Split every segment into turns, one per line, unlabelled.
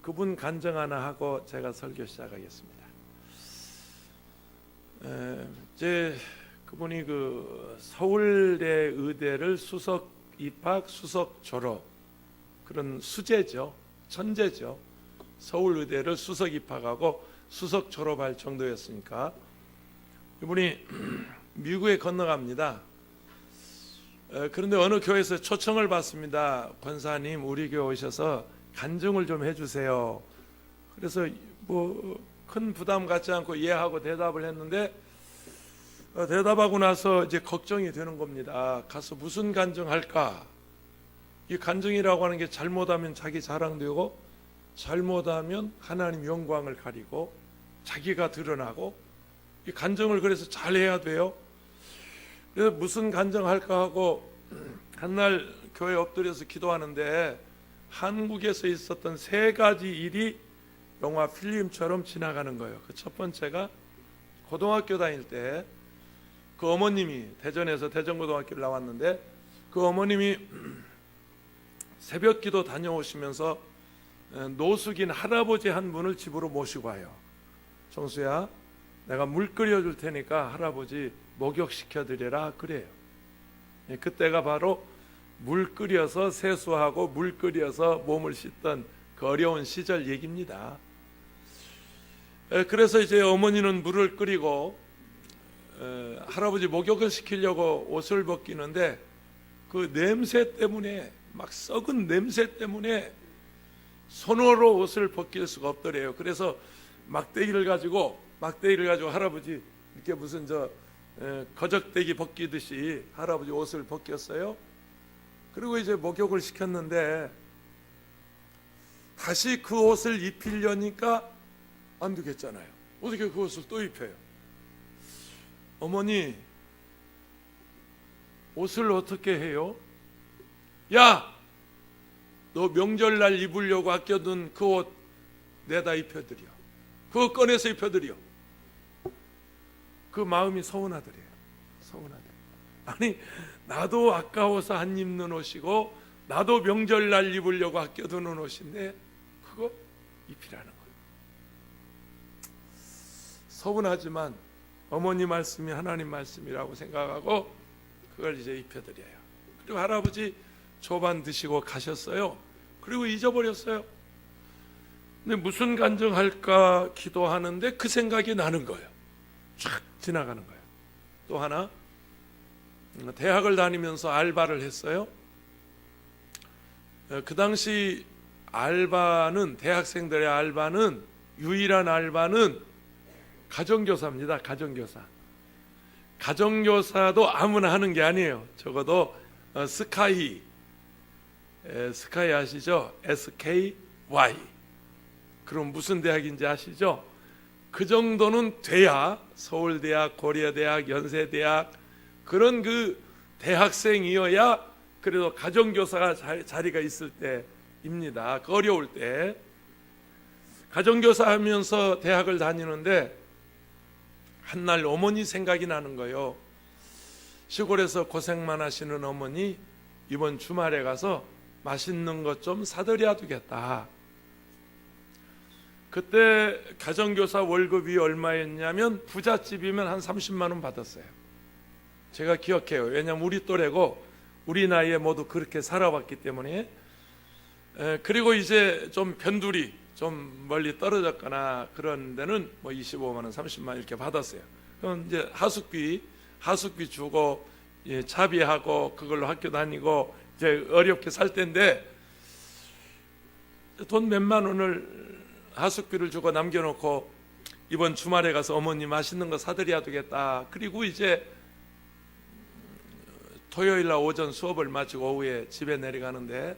그분 간증 하나 하고 제가 설교 시작하겠습니다. 이제 그분이 그 서울대 의대를 수석 입학, 수석 졸업, 그런 수재죠, 천재죠. 서울 의대를 수석 입학하고 수석 졸업할 정도였으니까 이분이 미국에 건너갑니다. 그런데 어느 교회에서 초청을 받습니다. 권사님, 우리 교회 오셔서 간증을 좀 해주세요. 그래서 뭐 큰 부담 갖지 않고 이해하고 대답을 했는데, 대답하고 나서 이제 걱정이 되는 겁니다. 가서 무슨 간증할까? 이 간증이라고 하는 게 잘못하면 자기 자랑되고, 잘못하면 하나님 영광을 가리고 자기가 드러나고, 이 간증을 그래서 잘해야 돼요. 그래서 무슨 간증할까 하고 한날 교회 엎드려서 기도하는데, 한국에서 있었던 세 가지 일이 영화 필름처럼 지나가는 거예요. 그 첫 번째가 고등학교 다닐 때 그 어머님이 대전에서 대전고등학교를 나왔는데, 그 어머님이 새벽기도 다녀오시면서 노숙인 할아버지 한 분을 집으로 모시고 와요. 정수야, 내가 물 끓여줄 테니까 할아버지 목욕시켜 드려라 그래요. 그때가 바로 물 끓여서 세수하고 물 끓여서 몸을 씻던 그 어려운 시절 얘기입니다. 그래서 이제 어머니는 물을 끓이고 할아버지 목욕을 시키려고 옷을 벗기는데, 그 냄새 때문에, 막 썩은 냄새 때문에 손으로 옷을 벗길 수가 없더래요. 그래서 막대기를 가지고 할아버지 이렇게 무슨 거적대기 벗기듯이 할아버지 옷을 벗겼어요. 그리고 이제 목욕을 시켰는데, 다시 그 옷을 입히려니까 안 되겠잖아요. 어떻게 그 옷을 또 입혀요? 어머니, 옷을 어떻게 해요? 야, 너 명절날 입으려고 아껴둔 그 옷 내다 입혀드려. 그거 꺼내서 입혀드려. 그 마음이 서운하더래요. 아니, 나도 아까워서 안 입는 옷이고, 나도 명절날 입으려고 아껴두는 옷인데 그거 입히라는 거예요. 서운하지만 어머니 말씀이 하나님 말씀이라고 생각하고 그걸 이제 입혀드려요. 그리고 할아버지 조반 드시고 가셨어요. 그리고 잊어버렸어요. 근데 무슨 간증할까 기도하는데 그 생각이 나는 거예요. 쫙 지나가는 거예요. 또 하나, 대학을 다니면서 알바를 했어요. 그 당시 알바는, 대학생들의 알바는, 유일한 알바는 가정교사입니다. 가정교사도 아무나 하는 게 아니에요. 적어도 스카이 아시죠? SKY. 그럼 무슨 대학인지 아시죠? 그 정도는 돼야 서울대학, 고려대학, 연세대학 그런 그 대학생이어야 그래도 가정교사가 자리가 있을 때입니다. 그 어려울 때. 가정교사 하면서 대학을 다니는데 한날 어머니 생각이 나는 거예요. 시골에서 고생만 하시는 어머니, 이번 주말에 가서 맛있는 것 좀 사드려야 되겠다. 그때 가정교사 월급이 얼마였냐면 부잣집이면 한 30만 원 받았어요. 제가 기억해요. 왜냐하면 우리 또래고 우리 나이에 모두 그렇게 살아왔기 때문에. 그리고 이제 좀 변두리, 좀 멀리 떨어졌거나 그런 데는 뭐 25만 원, 30만 원 이렇게 받았어요. 그럼 이제 하숙비 주고, 차비하고 그걸로 학교 다니고 이제 어렵게 살 때인데, 돈 몇만 원을 하숙비를 주고 남겨놓고 이번 주말에 가서 어머니 맛있는 거 사드려야 되겠다. 그리고 이제 토요일날 오전 수업을 마치고 오후에 집에 내려가는데,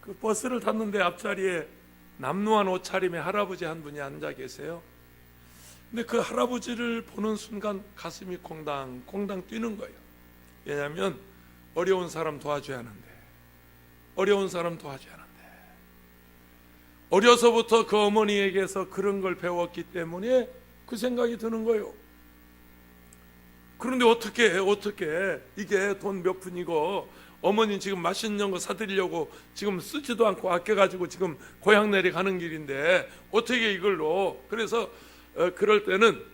그 버스를 탔는데 앞자리에 남루한 옷차림의 할아버지 한 분이 앉아 계세요. 근데 그 할아버지를 보는 순간 가슴이 콩당콩당 뛰는 거예요. 왜냐하면 어려운 사람 도와줘야 하는데, 어려서부터 그 어머니에게서 그런 걸 배웠기 때문에 그 생각이 드는 거예요. 그런데 어떻게 이게 돈 몇 푼이고 어머니 지금 맛있는 거 사드리려고 지금 쓰지도 않고 아껴가지고 지금 고향 내려가는 길인데 어떻게 이걸로. 그래서 그럴 때는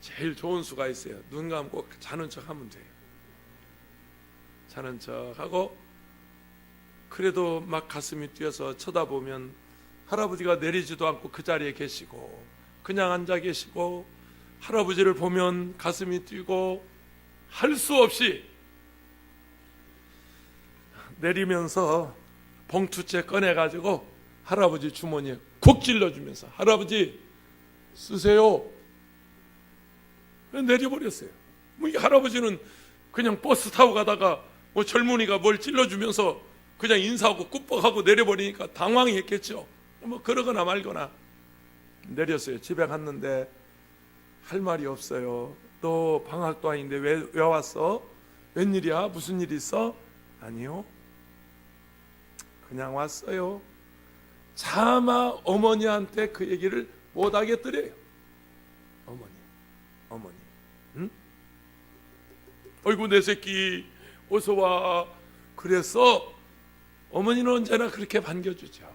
제일 좋은 수가 있어요. 눈 감고 자는 척 하면 돼요. 자는 척 하고, 그래도 막 가슴이 뛰어서 쳐다보면 할아버지가 내리지도 않고 그 자리에 계시고 그냥 앉아 계시고, 할아버지를 보면 가슴이 뛰고 할 수 없이 내리면서 봉투째 꺼내가지고 할아버지 주머니에 콕 찔러주면서 할아버지 쓰세요. 내려버렸어요. 뭐 이 할아버지는 그냥 버스 타고 가다가 뭐 젊은이가 뭘 찔러주면서 그냥 인사하고 꾹뻑하고 내려버리니까 당황했겠죠. 뭐 그러거나 말거나 내렸어요. 집에 갔는데 할 말이 없어요. 너 방학도 아닌데 왜 왔어? 웬일이야? 무슨 일 있어? 아니요, 그냥 왔어요. 차마 어머니한테 그 얘기를 못 하겠더래요. 어머니, 응? 어이구 내 새끼 어서 와. 그래서 어머니는 언제나 그렇게 반겨주죠.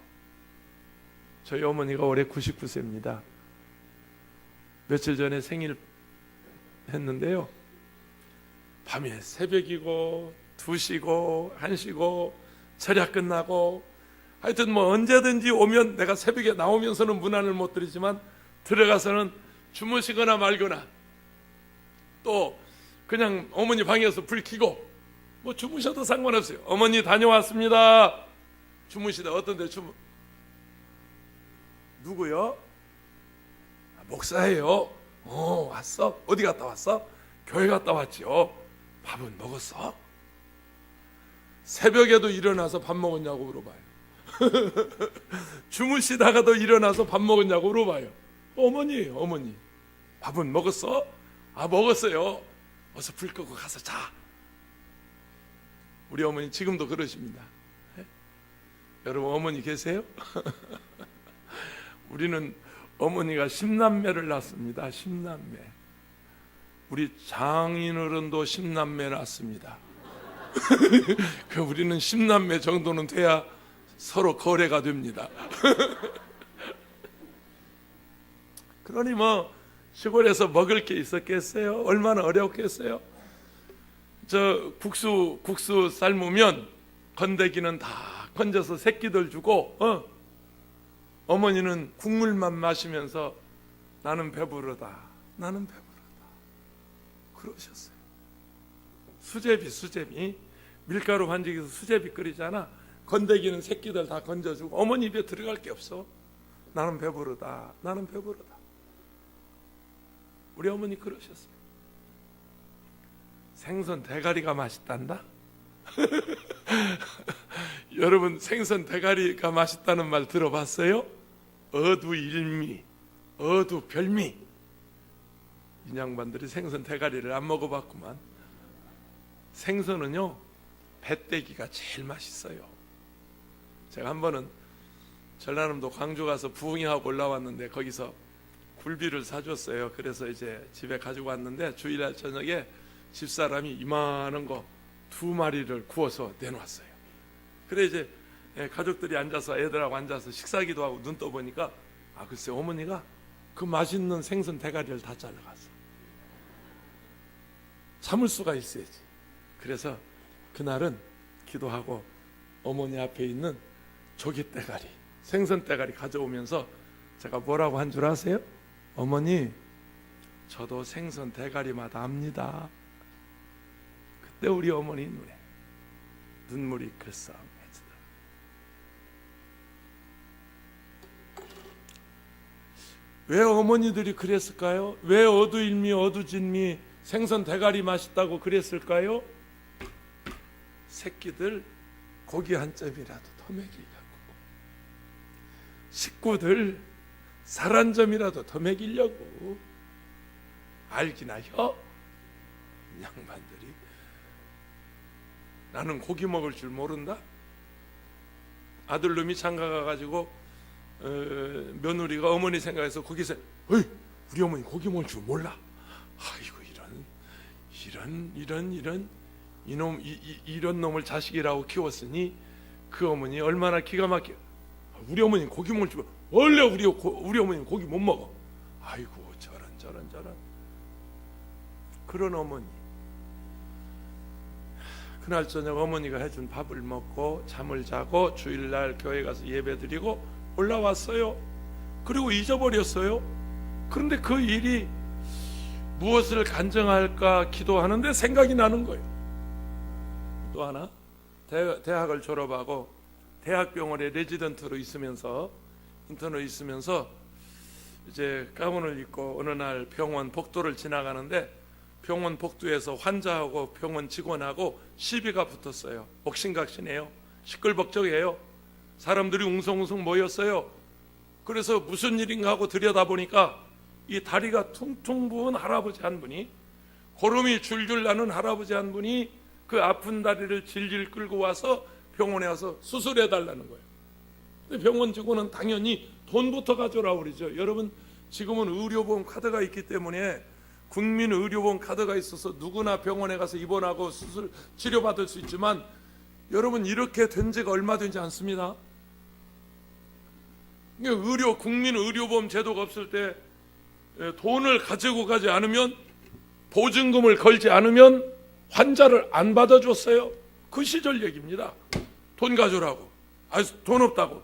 저희 어머니가 올해 99세입니다. 며칠 전에 생일 했는데요, 밤에 새벽이고 2시고 1시고 절약 끝나고 하여튼 뭐 언제든지 오면 내가 새벽에 나오면서는 문안을 못 드리지만 들어가서는 주무시거나 말거나 또 그냥 어머니 방에서 불 켜고 뭐 주무셔도 상관없어요. 어머니 다녀왔습니다. 주무시다 어떤 데 누구요? 목사예요. 왔어? 어디 갔다 왔어? 교회 갔다 왔지요. 밥은 먹었어? 새벽에도 일어나서 밥 먹었냐고 물어봐요. 주무시다가도 일어나서 밥 먹었냐고 물어봐요. 어머니 밥은 먹었어? 아 먹었어요. 어서 불 끄고 가서 자. 우리 어머니 지금도 그러십니다. 여러분 어머니 계세요? 우리는 어머니가 10남매를 낳습니다. 10남매. 우리 장인어른도 10남매 낳습니다. 그 우리는 10남매 정도는 돼야 서로 거래가 됩니다. 그러니 뭐 시골에서 먹을 게 있었겠어요? 얼마나 어려웠겠어요? 저 국수 삶으면 건더기는 다 건져서 새끼들 주고 어머니는 국물만 마시면서 나는 배부르다 그러셨어요. 수제비 밀가루 반죽해서 수제비 끓이잖아. 건더기는 새끼들 다 건져주고 어머니 입에 들어갈 게 없어. 나는 배부르다. 우리 어머니 그러셨어요. 생선 대가리가 맛있단다. 여러분 생선 대가리가 맛있다는 말 들어봤어요? 어두일미, 어두별미. 이 양반들이 생선 대가리를 안 먹어봤구만. 생선은요 배때기가 제일 맛있어요. 제가 한 번은 전라남도 광주 가서 부흥회하고 올라왔는데 거기서 굴비를 사줬어요. 그래서 이제 집에 가지고 왔는데 주일날 저녁에 집사람이 이만한 거 2마리를 구워서 내놓았어요. 그래 이제 가족들이 앉아서 애들하고 앉아서 식사기도 하고 눈 떠보니까 글쎄 어머니가 그 맛있는 생선 대가리를 다 잘라갔어. 참을 수가 있어야지. 그래서 그날은 기도하고 어머니 앞에 있는 조기 대가리, 생선 대가리 가져오면서 제가 뭐라고 한 줄 아세요? 어머니, 저도 생선 대가리 맛 압니다. 그때 우리 어머니 눈에 눈물이 글썽해지더라. 왜 어머니들이 그랬을까요? 왜 어두일미 어두진미 생선 대가리 맛있다고 그랬을까요? 새끼들 고기 한 점이라도 더 먹이려고, 식구들 살 한 점이라도 더 먹이려고. 알기나 혀? 양반들이 나는 고기 먹을 줄 모른다? 아들놈이 장가 가가지고 며느리가 어머니 생각해서 거기서 우리 어머니 고기 먹을 줄 몰라. 아이고 이런 이놈 이런 놈을 자식이라고 키웠으니 그 어머니 얼마나 기가 막혀. 우리 어머니는 고기 먹을 줄 원래 우리 어머니는 고기 못 먹어. 아이고 저런 그런 어머니. 그날 저녁 어머니가 해준 밥을 먹고 잠을 자고 주일날 교회 가서 예배드리고 올라왔어요. 그리고 잊어버렸어요. 그런데 그 일이 무엇을 간증할까 기도하는데 생각이 나는 거예요. 또 하나, 대학을 졸업하고 대학병원에 레지던트로 있으면서 인턴으로 있으면서 이제 가운을 입고 어느 날 병원 복도를 지나가는데 병원 복도에서 환자하고 병원 직원하고 시비가 붙었어요. 옥신각신해요. 시끌벅적해요. 사람들이 웅성웅성 모였어요. 그래서 무슨 일인가 하고 들여다보니까 이 다리가 퉁퉁 부은 할아버지 한 분이, 고름이 줄줄 나는 할아버지 한 분이 그 아픈 다리를 질질 끌고 와서 병원에 와서 수술해 달라는 거예요. 근데 병원 직원은 당연히 돈부터 가져오라고 그러죠. 여러분, 지금은 의료보험 카드가 있기 때문에 국민 의료보험 카드가 있어서 누구나 병원에 가서 입원하고 수술 치료받을 수 있지만 여러분, 이렇게 된 지가 얼마 되지 않습니다. 국민 의료보험 제도가 없을 때 돈을 가지고 가지 않으면, 보증금을 걸지 않으면 환자를 안 받아줬어요. 그 시절 얘기입니다. 돈 가져오라고, 돈 없다고,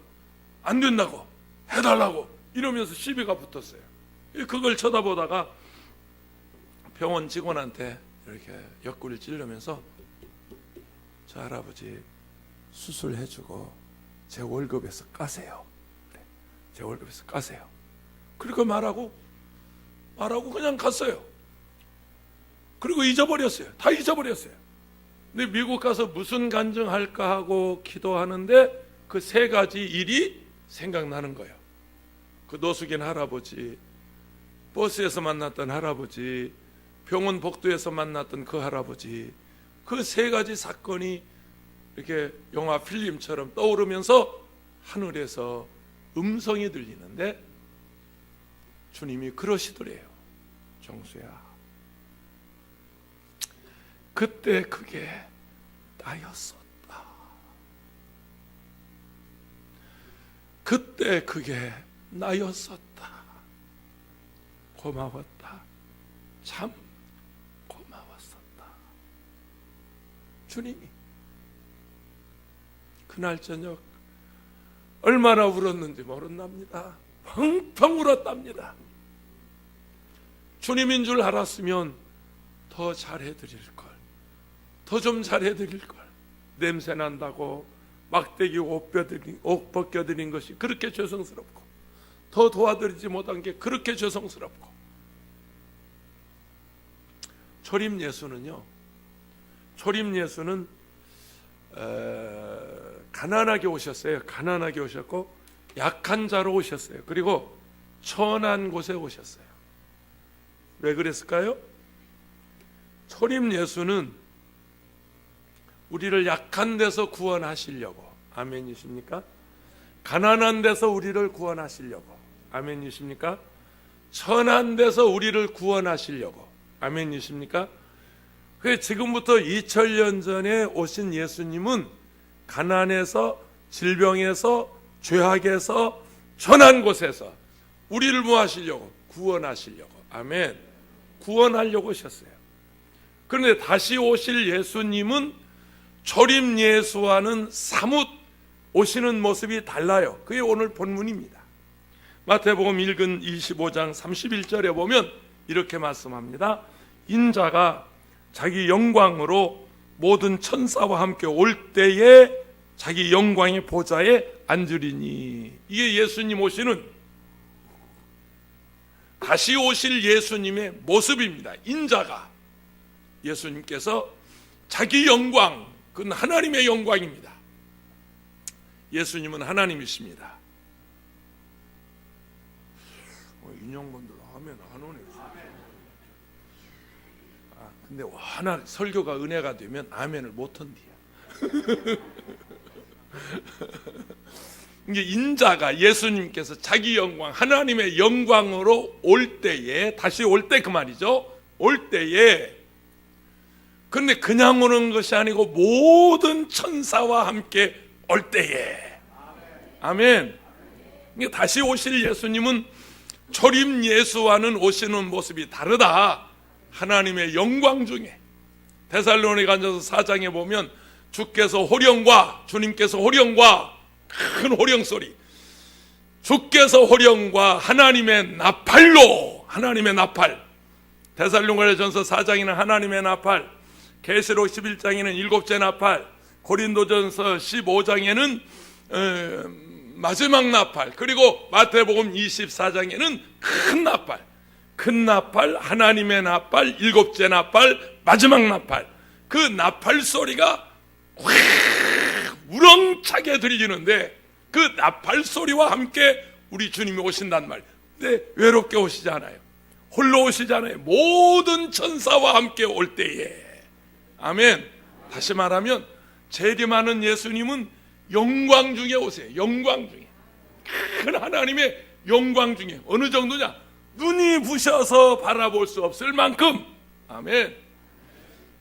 안 된다고, 해달라고 이러면서 시비가 붙었어요. 그걸 쳐다보다가 병원 직원한테 이렇게 옆구리를 찌르면서 저 할아버지 수술해주고 제 월급에서 까세요. 그래, 제 월급에서 까세요. 그렇게 말하고 그냥 갔어요. 그리고 잊어버렸어요. 다 잊어버렸어요. 근데 미국 가서 무슨 간증할까 하고 기도하는데 그 세 가지 일이 생각나는 거예요. 그 노숙인 할아버지, 버스에서 만났던 할아버지, 병원 복도에서 만났던 그 할아버지, 그 세 가지 사건이 이렇게 영화 필름처럼 떠오르면서 하늘에서 음성이 들리는데 주님이 그러시더래요. 정수야, 그때 그게 나였었다. 그때 그게 나였었다. 고마웠다. 참 고마웠었다. 주님이 그날 저녁 얼마나 울었는지 모른답니다. 펑펑 울었답니다. 주님인 줄 알았으면 더 잘해드릴 걸, 더 좀 잘해드릴 걸. 냄새 난다고 막대기 옷 벗겨드린 것이 그렇게 죄송스럽고, 더 도와드리지 못한 게 그렇게 죄송스럽고. 초림 예수는요, 초림 예수는 가난하게 오셨어요. 가난하게 오셨고 약한 자로 오셨어요. 그리고 천한 곳에 오셨어요. 왜 그랬을까요? 초림 예수는 우리를 약한 데서 구원하시려고. 아멘이십니까? 가난한 데서 우리를 구원하시려고. 아멘이십니까? 천한 데서 우리를 구원하시려고. 아멘이십니까? 그래서 지금부터 2000년 전에 오신 예수님은 가난에서, 질병에서, 죄악에서, 천한 곳에서 우리를 뭐 하시려고? 구원하시려고. 아멘. 구원하려고 오셨어요. 그런데 다시 오실 예수님은 초림 예수와는 사뭇 오시는 모습이 달라요. 그게 오늘 본문입니다. 마태복음 25장 31절에 보면 이렇게 말씀합니다. 인자가 자기 영광으로 모든 천사와 함께 올 때에 자기 영광의 보좌에 앉으리니. 이게 예수님 오시는, 다시 오실 예수님의 모습입니다. 인자가, 예수님께서 자기 영광, 그건 하나님의 영광입니다. 예수님은 하나님이십니다. 인형분들 하면 안 오네. 근데 하나 설교가 은혜가 되면 아멘을 못 한디야. 이게 인자가, 예수님께서 자기 영광, 하나님의 영광으로 올 때에, 다시 올 때 그 말이죠. 올 때에 그런데 그냥 오는 것이 아니고 모든 천사와 함께 올 때에. 아멘. 다시 오실 예수님은 초림 예수와는 오시는 모습이 다르다. 하나님의 영광 중에 데살로니가전서 4장에 보면 주님께서 호령과 큰 호령 소리, 주께서 호령과 하나님의 나팔로, 하나님의 나팔, 데살로니가전서 4장에는 하나님의 나팔, 계시록 11장에는 일곱째 나팔, 고린도전서 15장에는 마지막 나팔, 그리고 마태복음 24장에는 큰 나팔, 하나님의 나팔, 일곱째 나팔, 마지막 나팔. 그 나팔 소리가 확 우렁차게 들리는데 그 나팔 소리와 함께 우리 주님이 오신단 말이에요. 근데 외롭게 오시지 않아요. 홀로 오시지 않아요. 모든 천사와 함께 올 때에. 아멘. 다시 말하면 재림하는 예수님은 영광 중에 오세요. 영광 중에. 큰 하나님의 영광 중에. 어느 정도냐? 눈이 부셔서 바라볼 수 없을 만큼. 아멘.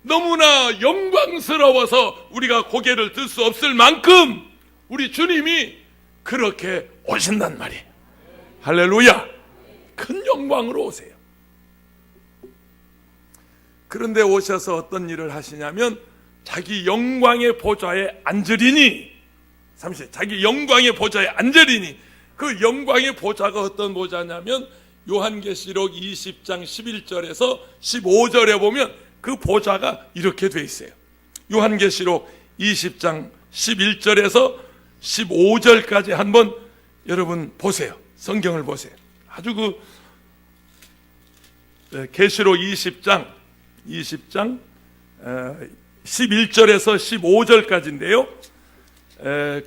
너무나 영광스러워서 우리가 고개를 들 수 없을 만큼 우리 주님이 그렇게 오신단 말이에요. 할렐루야. 큰 영광으로 오세요. 그런데 오셔서 어떤 일을 하시냐면 자기 영광의 보좌에 앉으리니, 자기 영광의 보좌에 앉으리니, 그 영광의 보좌가 어떤 보좌냐면 요한계시록 20장 11절에서 15절에 보면 그 보좌가 이렇게 돼 있어요. 요한계시록 20장 11절에서 15절까지 한번 여러분 보세요. 성경을 보세요. 아주 계시록 20장 11절에서 15절까지인데요.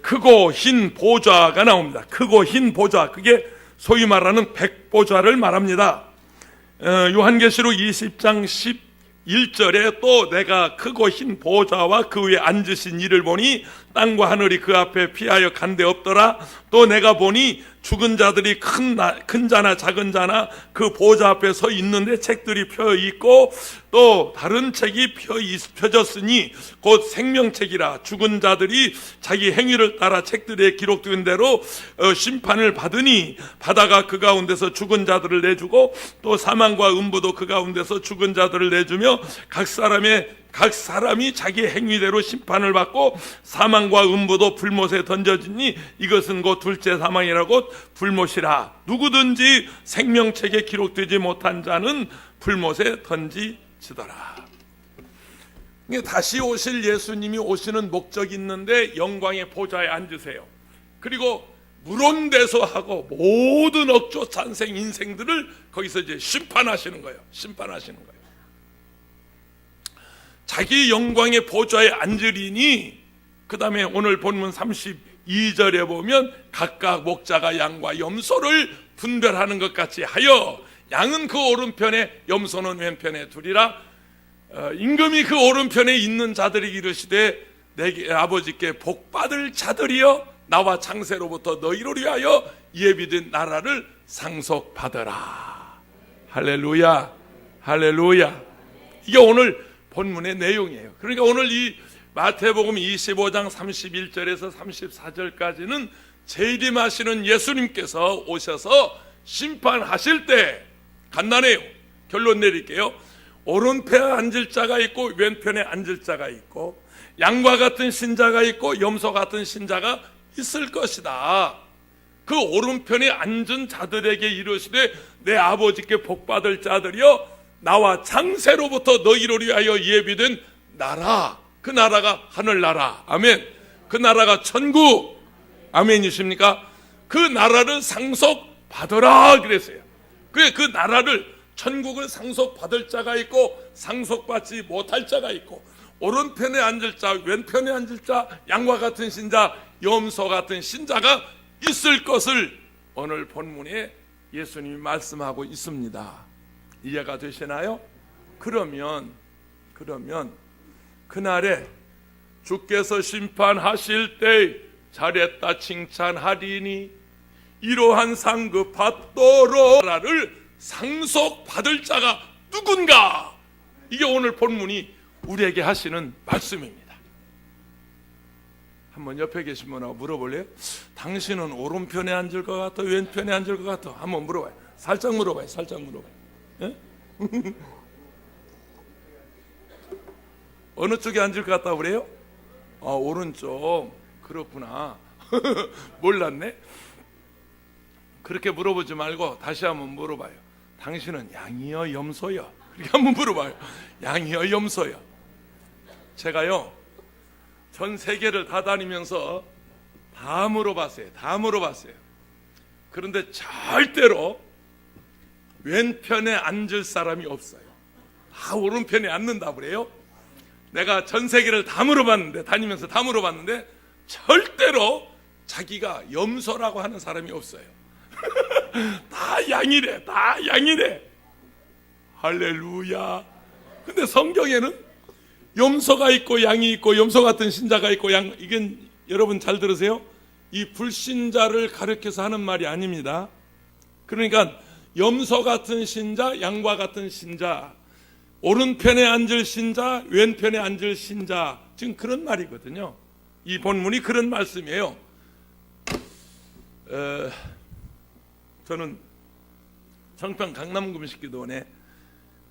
크고 흰 보좌가 나옵니다. 크고 흰 보좌, 그게 소위 말하는 백보좌를 말합니다. 요한계시록 20장 11절에 또 내가 크고 흰 보좌와 그 위에 앉으신 이를 보니 땅과 하늘이 그 앞에 피하여 간데 없더라. 또 내가 보니 죽은 자들이 큰 자나 작은 자나 그 보좌 앞에 서 있는데 책들이 펴 있고 또 다른 책이 펴졌으니 곧 생명책이라. 죽은 자들이 자기 행위를 따라 책들에 기록된 대로 심판을 받으니 바다가 그 가운데서 죽은 자들을 내주고 또 사망과 음부도 그 가운데서 죽은 자들을 내주며 각 사람이 자기 행위대로 심판을 받고 사망과 음부도 불못에 던져지니 이것은 곧 둘째 사망이라고 불못이라. 누구든지 생명책에 기록되지 못한 자는 불못에 던지지더라. 다시 오실 예수님이 오시는 목적이 있는데 영광의 보좌에 앉으세요. 그리고 물온대소하고 모든 억조 찬생 인생들을 거기서 이제 심판하시는 거예요. 자기 영광의 보좌에 앉으리니, 그 다음에 오늘 본문 32절에 보면 각각 목자가 양과 염소를 분별하는 것 같이 하여 양은 그 오른편에 염소는 왼편에 두리라. 임금이 그 오른편에 있는 자들이 이르시되 내게 아버지께 복받을 자들이여 나와 창세로부터 너희를 위하여 예비된 나라를 상속받으라. 할렐루야. 할렐루야. 이게 오늘 본문의 내용이에요. 그러니까 오늘 이 마태복음 25장 31절에서 34절까지는 재림하시는 예수님께서 오셔서 심판하실 때, 간단해요. 결론 내릴게요. 오른편에 앉을 자가 있고 왼편에 앉을 자가 있고 양과 같은 신자가 있고 염소 같은 신자가 있을 것이다. 그 오른편에 앉은 자들에게 이르시되 내 아버지께 복받을 자들이여 나와 창세로부터 너희를 위하여 예비된 나라, 그 나라가 하늘나라. 아멘. 그 나라가 천국. 아멘이십니까? 그 나라를 상속받으라 그랬어요. 그 나라를, 천국을 상속받을 자가 있고 상속받지 못할 자가 있고 오른편에 앉을 자, 왼편에 앉을 자, 양과 같은 신자, 염소 같은 신자가 있을 것을 오늘 본문에 예수님이 말씀하고 있습니다. 이해가 되시나요? 그러면 그날에 주께서 심판하실 때 잘했다 칭찬하리니 이러한 상급 받도록라를 상속받을 자가 누군가? 이게 오늘 본문이 우리에게 하시는 말씀입니다. 한번 옆에 계신 분하고 물어볼래요? 당신은 오른편에 앉을 것 같아? 왼편에 앉을 것 같아? 한번 물어봐요. 살짝 물어봐요. 살짝 물어봐요. 예? 어느 쪽에 앉을 것 같다고 그래요? 오른쪽. 그렇구나. 몰랐네. 그렇게 물어보지 말고 다시 한번 물어봐요. 당신은 양이여 염소여? 그렇게 한번 물어봐요. 양이여 염소여? 제가요 전 세계를 다 다니면서 다 물어봤어요. 다 물어봤어요. 그런데 절대로 왼편에 앉을 사람이 없어요. 다 오른편에 앉는다고 그래요. 내가 전 세계를 다 물어봤는데, 다니면서 다 물어봤는데 절대로 자기가 염소라고 하는 사람이 없어요. 다 양이래. 다 양이래. 할렐루야. 근데 성경에는 염소가 있고 양이 있고 염소 같은 신자가 있고 이건 여러분 잘 들으세요. 이 불신자를 가르쳐서 하는 말이 아닙니다. 그러니까 염소 같은 신자, 양과 같은 신자, 오른편에 앉을 신자, 왼편에 앉을 신자, 지금 그런 말이거든요. 이 본문이 그런 말씀이에요. 저는 청평 강남금식기도원에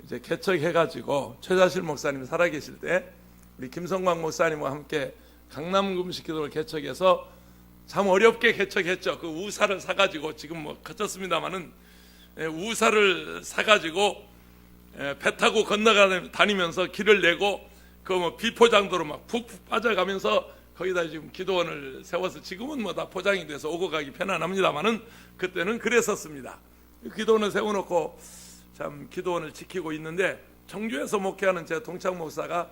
이제 개척해가지고 최자실 목사님 살아계실 때 우리 김성광 목사님과 함께 강남금식기도를 개척해서 참 어렵게 개척했죠. 그 우사를 사가지고 지금 뭐 커졌습니다마는 우사를 사가지고 배 타고 건너다니면서 길을 내고 그 뭐 비포장도로 막 푹푹 빠져가면서 거기다 지금 기도원을 세워서 지금은 뭐 다 포장이 돼서 오고 가기 편안합니다마는 그때는 그랬었습니다. 기도원을 세워놓고 참 기도원을 지키고 있는데 청주에서 목회하는 제 동창 목사가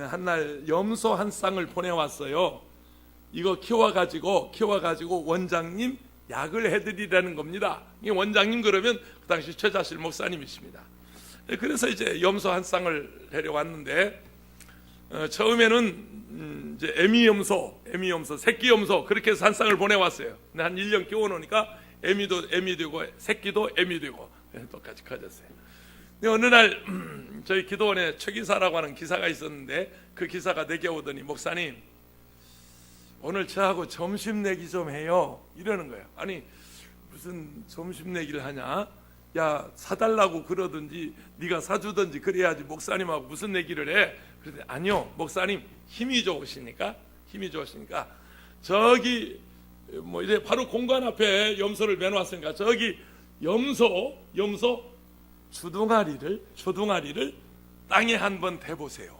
한날 염소 한 쌍을 보내왔어요. 이거 키워가지고 원장님 약을 해드리라는 겁니다. 이 원장님 그러면 그 당시 최자실 목사님이십니다. 그래서 이제 염소 한 쌍을 데려왔는데 처음에는 이제 애미 염소, 새끼 염소 그렇게 해서 한 쌍을 보내왔어요. 근데 한 1년 키워놓으니까 애미도 애미 되고 새끼도 애미 되고 똑같이 커졌어요. 근데 어느 날 저희 기도원에 최 기사라고 하는 기사가 있었는데 그 기사가 내게 오더니 목사님 오늘 저하고 점심 내기 좀 해요 이러는 거예요. 아니 무슨 점심 내기를 하냐? 야 사달라고 그러든지 네가 사주든지 그래야지 목사님하고 무슨 내기를 해? 그런데 아니요 목사님 힘이 좋으시니까 저기 뭐 이제 바로 공간 앞에 염소를 매놓았으니까 저기 염소 주둥아리를 땅에 한번 대보세요.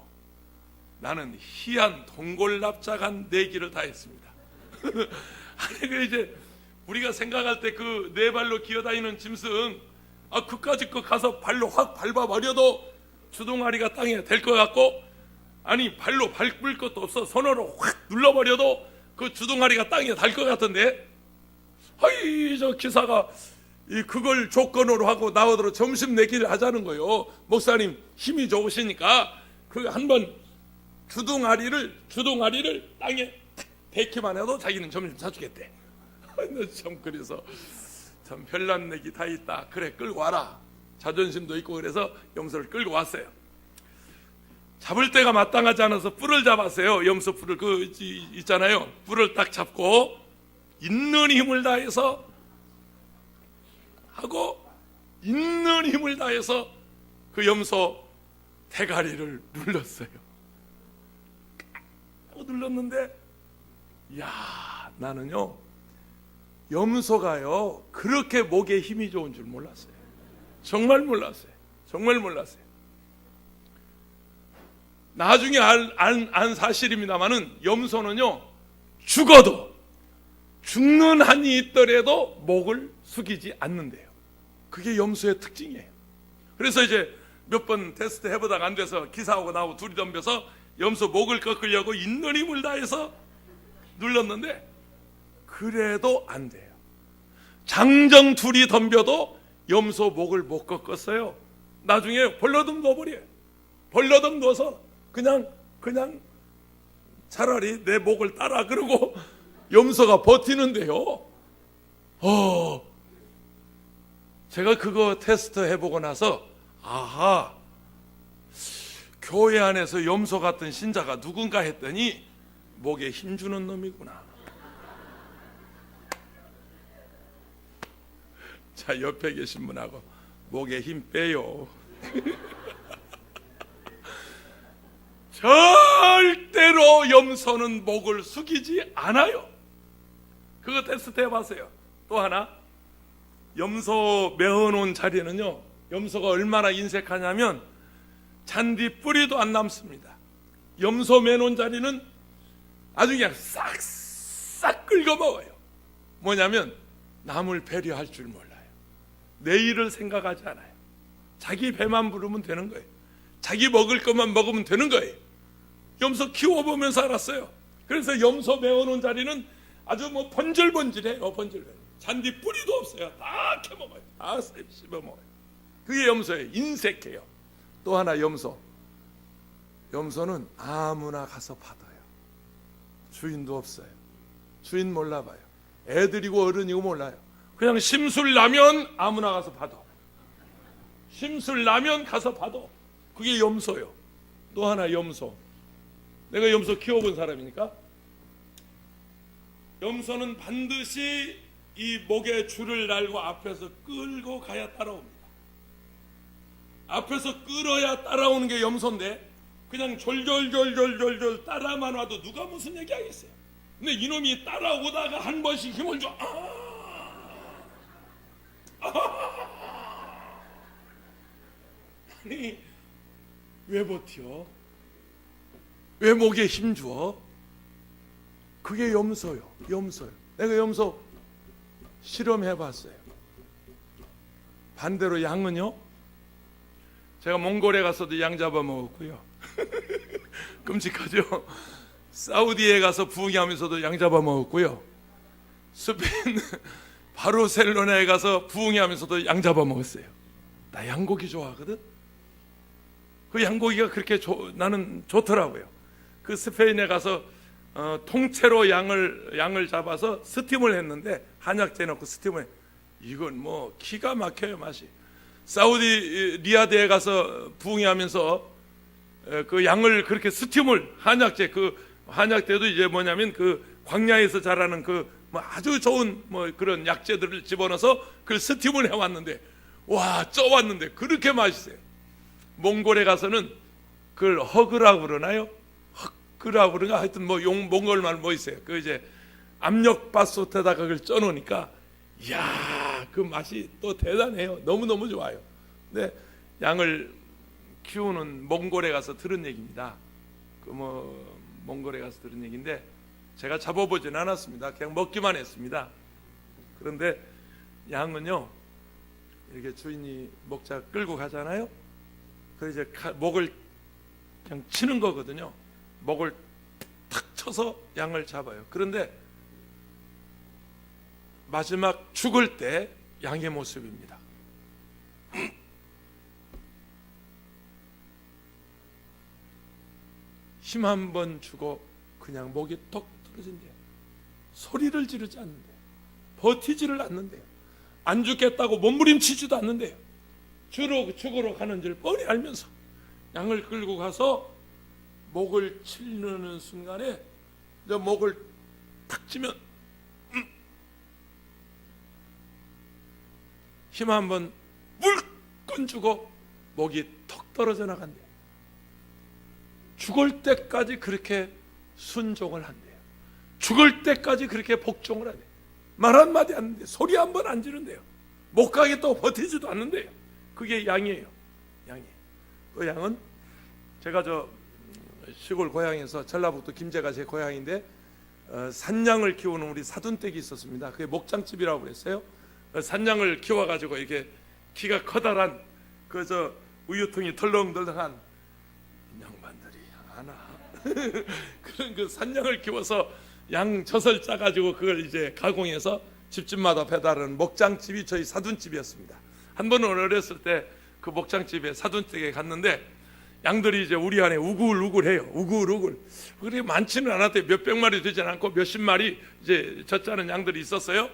나는 희한 동골납작한 내기를 다 했습니다. 아니 그 이제 우리가 생각할 때 그 네 발로 기어다니는 짐승 그까짓 거 가서 발로 확 밟아버려도 주둥아리가 땅에 댈 것 같고 아니 발로 밟을 것도 없어 손으로 확 눌러버려도 그 주둥아리가 땅에 닿을 것 같은데 저 기사가 그걸 조건으로 하고 나와들어 점심 내기를 하자는 거예요. 목사님 힘이 좋으시니까 그 한번 주둥아리를 땅에 대기만 해도 자기는 점심 사주겠대. 참 그래서 참 별난 내기 다 있다. 그래 끌고 와라. 자존심도 있고 그래서 염소를 끌고 왔어요. 잡을 때가 마땅하지 않아서 뿔을 잡았어요. 염소 뿔을 있잖아요. 뿔을 딱 잡고 있는 힘을 다해서 그 염소 대가리를 눌렀어요. 눌렀는데 나는요 염소가요 그렇게 목에 힘이 좋은 줄 몰랐어요. 정말 몰랐어요. 나중에 안 사실입니다만은 염소는요 죽는 한이 있더라도 목을 숙이지 않는데요. 그게 염소의 특징이에요. 그래서 이제 몇 번 테스트 해보다가 안 돼서 기사하고 나하고 둘이 덤벼서 염소 목을 꺾으려고 있는 힘을 다해서 눌렀는데 그래도 안 돼요. 장정 둘이 덤벼도 염소 목을 못 꺾었어요. 나중에 벌러덩 넣어버려요. 벌러덩 넣어서 그냥 차라리 내 목을 따라 그러고 염소가 버티는데요. 제가 그거 테스트 해보고 나서 교회 안에서 염소 같은 신자가 누군가 했더니 목에 힘주는 놈이구나. 자, 옆에 계신 분하고 목에 힘 빼요. 절대로 염소는 목을 숙이지 않아요. 그거 테스트 해봤어요. 또 하나, 염소 메어놓은 자리는요, 염소가 얼마나 인색하냐면 잔디 뿌리도 안 남습니다. 염소 메어놓은 자리는 아주 그냥 싹싹 긁어먹어요. 뭐냐면 남을 배려할 줄 몰라요. 내일을 생각하지 않아요. 자기 배만 부르면 되는 거예요. 자기 먹을 것만 먹으면 되는 거예요. 염소 키워보면서 알았어요. 그래서 염소 메어놓은 자리는 아주 뭐 번질번질해요. 번질번질. 잔디 뿌리도 없어요. 다 캐먹어요. 다 씹어먹어요. 그게 염소예요. 인색해요. 또 하나, 염소는 아무나 가서 받아요. 주인도 없어요. 주인 몰라봐요. 애들이고 어른이고 몰라요. 그냥 심술 나면 아무나 가서 받아. 심술 나면 가서 받아. 그게 염소요. 또 하나, 염소. 내가 염소 키워본 사람이니까, 염소는 반드시 이 목에 줄을 달고 앞에서 끌고 가야 따라옵니다. 앞에서 끌어야 따라오는 게 염소인데, 그냥 졸졸졸졸졸 따라만 와도 누가 무슨 얘기 하겠어요. 근데 이놈이 따라오다가 한 번씩 힘을 줘. 아니, 왜 버텨? 왜 목에 힘 줘? 그게 염소요. 내가 염소 실험해봤어요. 반대로 양은요, 제가 몽골에 가서도 양 잡아먹었고요. 끔찍하죠. 사우디에 가서 부흥하면서도 양 잡아먹었고요. 스페인 바르셀로나에 가서 부흥하면서도 양 잡아먹었어요. 나 양고기 좋아하거든. 그 양고기가 그렇게 나는 좋더라고요. 그 스페인에 가서 통째로 양을 잡아서 스팀을 했는데, 한약재 넣고 스팀을 해. 이건 뭐 기가 막혀요, 맛이. 사우디 리야드에 가서 부흥하면서 그 양을 그렇게 스팀을, 한약재, 그 한약재도 이제 뭐냐면 그 광야에서 자라는 그 뭐 아주 좋은 뭐 그런 약재들을 집어넣어서 그걸 스팀을 해왔는데, 와, 쪄왔는데 그렇게 맛있어요. 몽골에 가서는 그걸 허그라고 그러나요? 흑그라고 그러나, 하여튼 뭐 몽골 말 뭐 있어요. 그 이제 압력밥솥에다가 그걸 쪄놓으니까, 이야, 그 맛이 또 대단해요. 너무너무 좋아요. 근데 양을 키우는 몽골에 가서 들은 얘기입니다. 그 뭐 몽골에 가서 들은 얘기인데, 제가 잡아보진 않았습니다. 그냥 먹기만 했습니다. 그런데 양은요, 이렇게 주인이 목자 끌고 가잖아요. 그래서 이제 목을 그냥 치는 거거든요. 목을 탁 쳐서 양을 잡아요. 그런데 마지막 죽을 때 양의 모습입니다. 힘 한 번 주고 그냥 목이 톡 떨어진대요. 소리를 지르지 않는데요. 버티지를 않는데요. 안 죽겠다고 몸부림치지도 않는데요. 죽으러 가는 줄 뻔히 알면서 양을 끌고 가서 목을 치르는 순간에 목을 탁 치면 힘 한번 물끈 주고 목이 턱 떨어져 나간대요. 죽을 때까지 그렇게 순종을 한대요. 죽을 때까지 그렇게 복종을 한대요. 말 한마디 안 하는데, 소리 한 번 안 지른대요. 못 가겠다고 버티지도 않는데요. 그게 양이에요. 양이에요. 그 양은 제가 저 시골 고향에서 전라북도 김제가 제 고향인데, 산양을 키우는 우리 사돈댁이 있었습니다. 그게 목장집이라고 그랬어요. 산양을 키워가지고 이렇게 키가 커다란 그 저 우유통이 덜렁덜렁한 양반들이 하나 그런 그 산양을 키워서 양 젖을 짜가지고 그걸 이제 가공해서 집집마다 배달하는 목장집이 저희 사돈집이었습니다. 한 번은 어렸을 때 그 목장집에 사돈댁에 갔는데, 양들이 이제 우리 안에 우글우글해요. 우글우글. 그렇게 많지는 않았대요. 몇백 마리 되지 않고 몇십 마리 이제 젖자는 양들이 있었어요.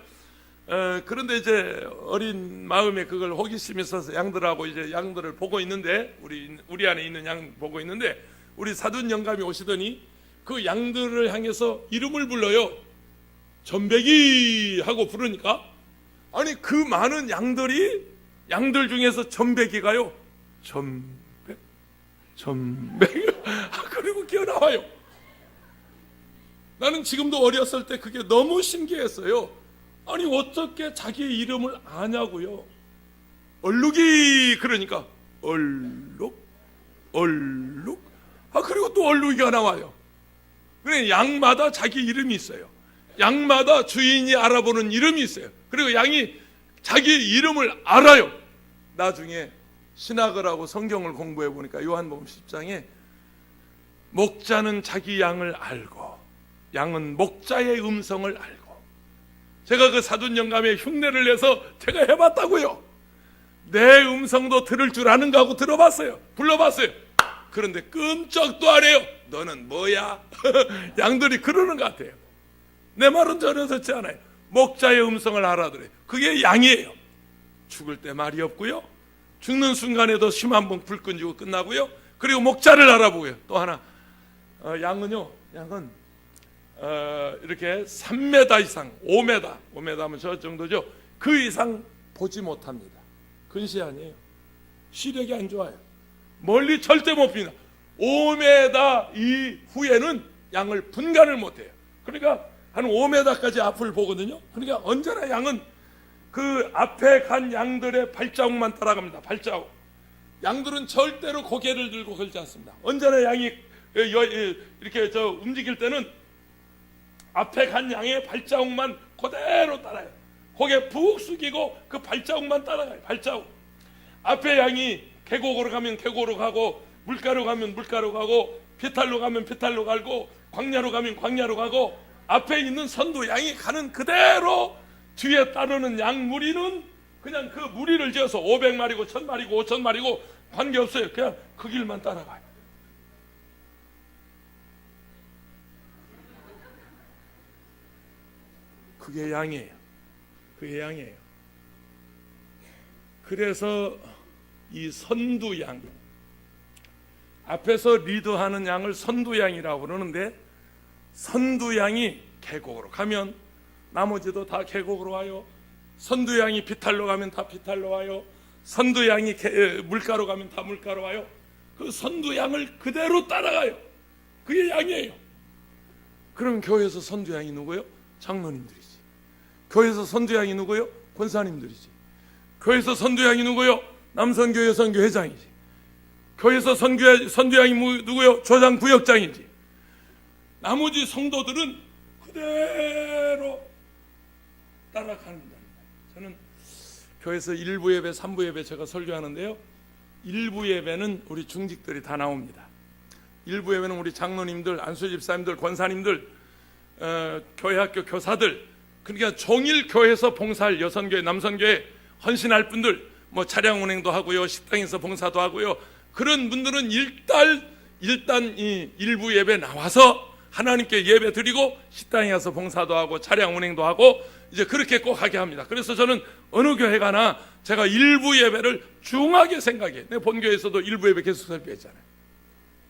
그런데 이제 어린 마음에 그걸 호기심이 있어서 양들하고 이제 양들을 보고 있는데, 우리 안에 있는 양 보고 있는데, 우리 사돈 영감이 오시더니 그 양들을 향해서 이름을 불러요. 전배기 하고 부르니까, 아니 그 많은 양들 중에서 전배기가요, 전백 그리고 기어나와요. 나는 지금도 어렸을 때 그게 너무 신기했어요. 아니 어떻게 자기 이름을 아냐고요. 얼룩이 그러니까 얼룩 그리고 또 얼룩이가 나와요. 그래, 양마다 자기 이름이 있어요. 양마다 주인이 알아보는 이름이 있어요. 그리고 양이 자기 이름을 알아요. 나중에 신학을 하고 성경을 공부해 보니까 요한복음 10장에 목자는 자기 양을 알고 양은 목자의 음성을 알고, 제가 그 사돈 영감에 흉내를 내서 제가 해봤다고요. 내 음성도 들을 줄 아는가 하고 들어봤어요. 불러봤어요. 그런데 끔찍도 안 해요. 너는 뭐야? 양들이 그러는 것 같아요. 내 말은 전혀 듣지 않아요. 목자의 음성을 알아들어요. 그게 양이에요. 죽을 때 말이 없고요, 죽는 순간에도 심 한 번 불 끈지고 끝나고요. 그리고 목자를 알아보고요. 또 하나, 양은 이렇게 3m 이상, 5m 하면 저 정도죠. 그 이상 보지 못합니다. 근시 아니에요. 시력이 안 좋아요. 멀리 절대 못 봅니다. 5m 이후에는 양을 분간을 못해요. 그러니까 한 5m까지 앞을 보거든요. 그러니까 언제나 양은 그 앞에 간 양들의 발자국만 따라갑니다. 발자국. 양들은 절대로 고개를 들고 걸지 않습니다. 언제나 양이 이렇게 움직일 때는 앞에 간 양의 발자국만 그대로 따라요. 고개 푹 숙이고 그 발자국만 따라가요. 발자국. 앞에 양이 계곡으로 가면 계곡으로 가고, 물가로 가면 물가로 가고, 비탈로 가면 비탈로 가고, 광야로 가면 광야로 가고, 앞에 있는 선두 양이 가는 그대로 뒤에 따르는 양 무리는 그냥 그 무리를 지어서 500마리고 1000마리고 5000마리고 관계없어요. 그냥 그 길만 따라가요. 그게 양이에요. 그게 양이에요. 그래서 이 선두양, 앞에서 리드하는 양을 선두양이라고 그러는데, 선두양이 계곡으로 가면 나머지도 다 계곡으로 와요. 선두양이 비탈로 가면 다 비탈로 와요. 선두양이 물가로 가면 다 물가로 와요. 그 선두양을 그대로 따라가요. 그게 양이에요. 그럼 교회에서 선두양이 누구예요? 장로님들이지. 교회에서 선두양이 누구예요? 권사님들이지. 교회에서 선두양이 누구예요? 남선교회 선교회장이지. 교회에서 선두양이 누구예요? 조장 부역장이지. 나머지 성도들은 그대로 따라갑니다. 저는 교회에서 1부 예배, 3부 예배 제가 설교하는데요, 1부 예배는 우리 중직들이 다 나옵니다. 1부 예배는 우리 장로님들, 안수집사님들, 권사님들, 교회 학교 교사들, 그러니까 종일 교회에서 봉사할 여선교회, 남선교회 헌신할 분들, 뭐 차량 운행도 하고요, 식당에서 봉사도 하고요, 그런 분들은 일단 이 1부 예배 나와서 하나님께 예배 드리고 식당에 가서 봉사도 하고 차량 운행도 하고 이제 그렇게 꼭 하게 합니다. 그래서 저는 어느 교회 가나 제가 1부 예배를 중하게 생각해요. 내 본교에서도 1부 예배 계속 설교했잖아요.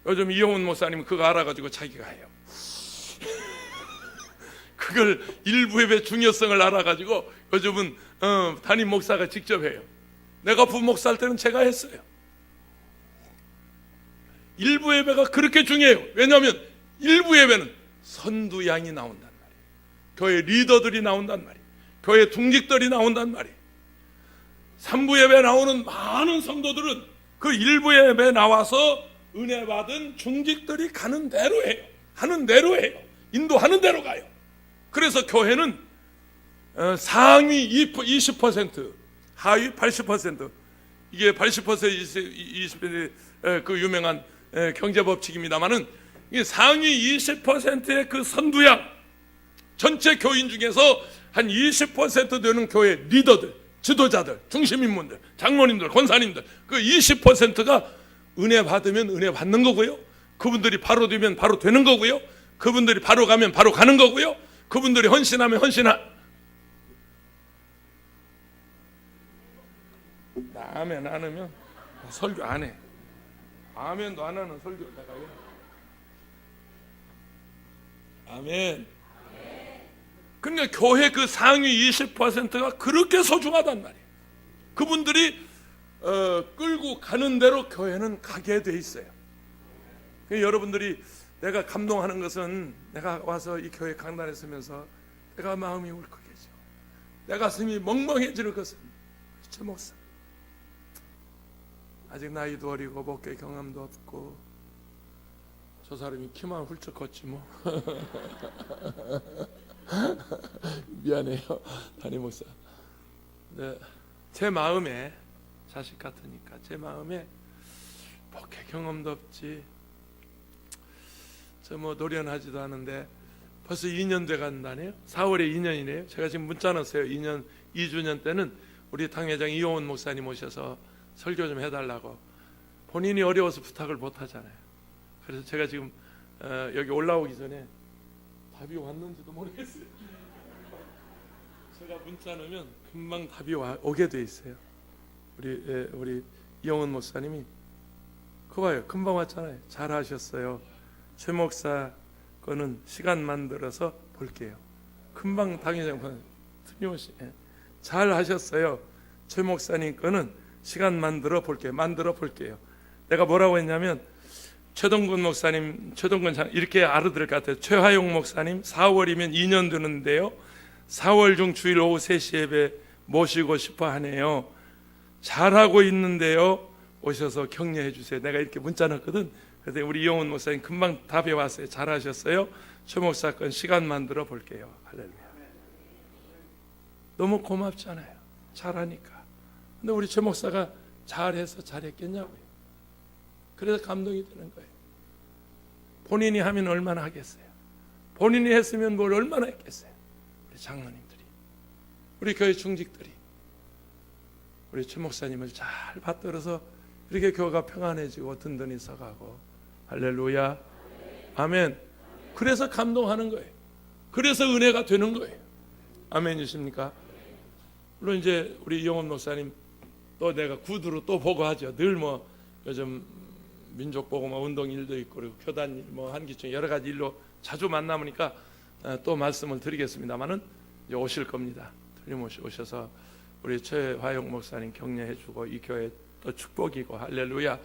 요즘 이용훈 목사님은 그거 알아가지고 자기가 해요. 그걸 1부 예배 중요성을 알아가지고 요즘은 담임 목사가 직접 해요. 내가 부목사 할 때는 제가 했어요. 1부 예배가 그렇게 중요해요. 왜냐하면 1부 예배는 선두양이 나온단 말이에요. 교회 리더들이 나온단 말이에요. 교회 중직들이 나온단 말이에요. 3부 예배 나오는 많은 성도들은 그 1부 예배 나와서 은혜 받은 중직들이 가는 대로 해요. 하는 대로 해요. 인도하는 대로 가요. 그래서 교회는 상위 20%, 하위 80%, 이게 80% 20% 그 유명한 경제법칙입니다만은 상위 20%의 그 선두양, 전체 교인 중에서 한 20% 되는 교회 리더들, 지도자들, 중심인물들, 장로님들, 권사님들, 그 20%가 은혜 받으면 은혜 받는 거고요, 그분들이 바로 되면 바로 되는 거고요, 그분들이 바로 가면 바로 가는 거고요, 그분들이 헌신하면 아멘 안 하면 설교 안 해. 아멘도 안 하는 설교 내가 해. 아멘. 그러니까 교회 그 상위 20%가 그렇게 소중하단 말이에요. 그분들이 끌고 가는 대로 교회는 가게 돼 있어요. 여러분들이 내가 감동하는 것은 내가 와서 이 교회 강단에 서면서 내가 마음이 울컥해져, 내 가슴이 멍멍해지는 것은 제 목사 아직 나이도 어리고 목회 경험도 없고 저 사람이 키만 훌쩍 컸지 뭐. 미안해요 담임 목사. 네, 제 마음에 자식 같으니까 제 마음에 목회 경험도 없지, 저 뭐 노련하지도 않은데 벌써 2년 돼 간다네요. 4월에 2년이네요. 제가 지금 문자 넣었어요. 2주년 때는 우리 당회장 이용훈 목사님 오셔서 설교 좀 해달라고. 본인이 어려워서 부탁을 못 하잖아요. 그래서 제가 지금 여기 올라오기 전에 답이 왔는지도 모르겠어요. 제가 문자 넣으면 금방 답이 오게 돼 있어요. 우리 이용훈 목사님이 그거 봐요. 금방 왔잖아요. 잘하셨어요. 최 목사 거는 시간 만들어서 볼게요. 금방 당회장 틀림없이 잘 하셨어요. 최 목사님 거는 시간 만들어 볼게요. 내가 뭐라고 했냐면 최동근 목사님, 최동근 장 이렇게 알아들을 것 같아요. 최화용 목사님 4월이면 2년 되는데요. 4월 중 주일 오후 3시 예배 모시고 싶어 하네요. 잘하고 있는데요. 오셔서 격려해 주세요. 내가 이렇게 문자 넣었거든. 그래서 우리 이용훈 목사님 금방 답이 왔어요. 잘하셨어요. 최 목사 건 시간 만들어 볼게요. 할렐루야. 너무 고맙잖아요. 잘하니까. 근데 우리 최 목사가 잘해서 잘했겠냐고요. 그래서 감동이 드는 거예요. 본인이 하면 얼마나 하겠어요. 본인이 했으면 뭘 얼마나 했겠어요. 우리 장로님들이, 우리 교회 중직들이 우리 최 목사님을 잘 받들어서 이렇게 교회가 평안해지고 든든히 서가고. 할렐루야. 아멘. 그래서 감동하는 거예요. 그래서 은혜가 되는 거예요. 아멘이십니까? 물론 이제 우리 이용훈 목사님 또 내가 구두로 또 보고 하죠. 늘 뭐 요즘 민족 보고마 운동 일도 있고 그리고 교단 일, 뭐 한기총 여러 가지 일로 자주 만나보니까 또 말씀을 드리겠습니다만은 이제 오실 겁니다. 틀림없이 오셔서 우리 최화용 목사님 격려해주고 이 교회 또 축복이고. 할렐루야.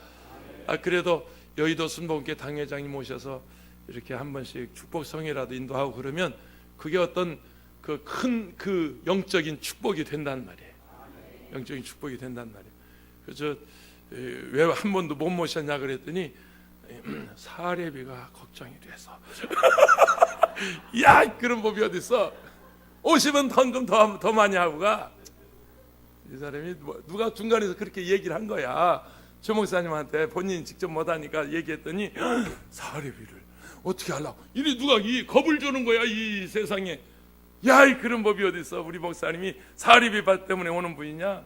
그래도 여의도 순복음교회 당회장님 오셔서 이렇게 한 번씩 축복성이라도 인도하고 그러면 그게 어떤 그 큰 그 영적인 축복이 된단 말이에요. 영적인 축복이 된단 말이에요. 그래서 왜 한 번도 못 모셨냐 그랬더니 사례비가 걱정이 돼서. 야, 그런 법이 어디 있어? 오시면 헌금 더 많이 하고 가. 이 사람이 누가 중간에서 그렇게 얘기를 한 거야. 최 목사님한테 본인이 직접 못하니까 얘기했더니 사례비를 어떻게 하려고 이리 누가 이 겁을 주는 거야 이 세상에. 야, 그런 법이 어디 있어? 우리 목사님이 사례비 때문에 오는 분이냐?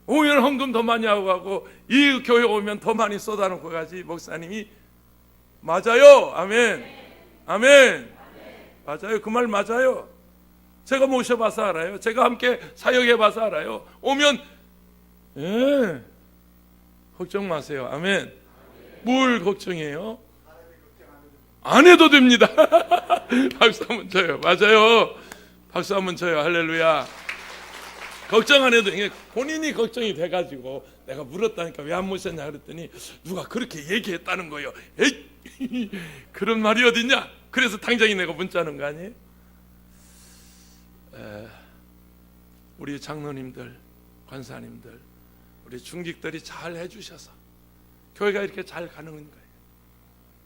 오면 헌금 더 많이 하고 가고 이 교회 오면 더 많이 쏟아놓고 가지. 목사님이 맞아요. 아멘. 아멘. 맞아요. 그 말 맞아요. 제가 모셔봐서 알아요. 제가 함께 사역해봐서 알아요. 오면 걱정 마세요. 아멘. 뭘 걱정해요? 안 해도 됩니다. 박수 한번 쳐요. 맞아요. 박수 한번 쳐요. 할렐루야. 걱정 안 해도 본인이 걱정이 돼가지고 내가 물었다니까 왜 안 모셨냐 그랬더니 누가 그렇게 얘기했다는 거예요. 에이, 그런 말이 어딨냐? 그래서 당장에 내가 문자하는 거 아니에요? 우리 장로님들, 권사님들, 우리 중직들이 잘 해주셔서 교회가 이렇게 잘 가는 거예요.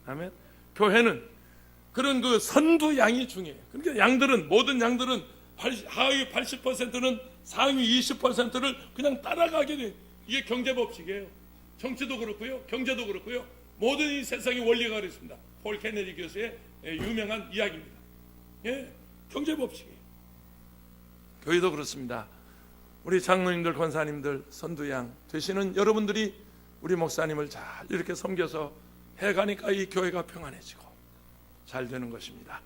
아멘. 교회는 그런 그 선두 양이 중요해요. 그러니까 양들은, 모든 양들은 하위 80%는 상위 20%를 그냥 따라가게 돼요. 이게 경제 법칙이에요. 정치도 그렇고요, 경제도 그렇고요. 모든 이 세상의 원리가 그렇습니다. 폴 케네디 교수의 유명한 이야기입니다. 예, 경제 법칙이에요. 교회도 그렇습니다. 우리 장로님들, 권사님들, 선두양 되시는 여러분들이 우리 목사님을 잘 이렇게 섬겨서 해가니까 이 교회가 평안해지고 잘 되는 것입니다.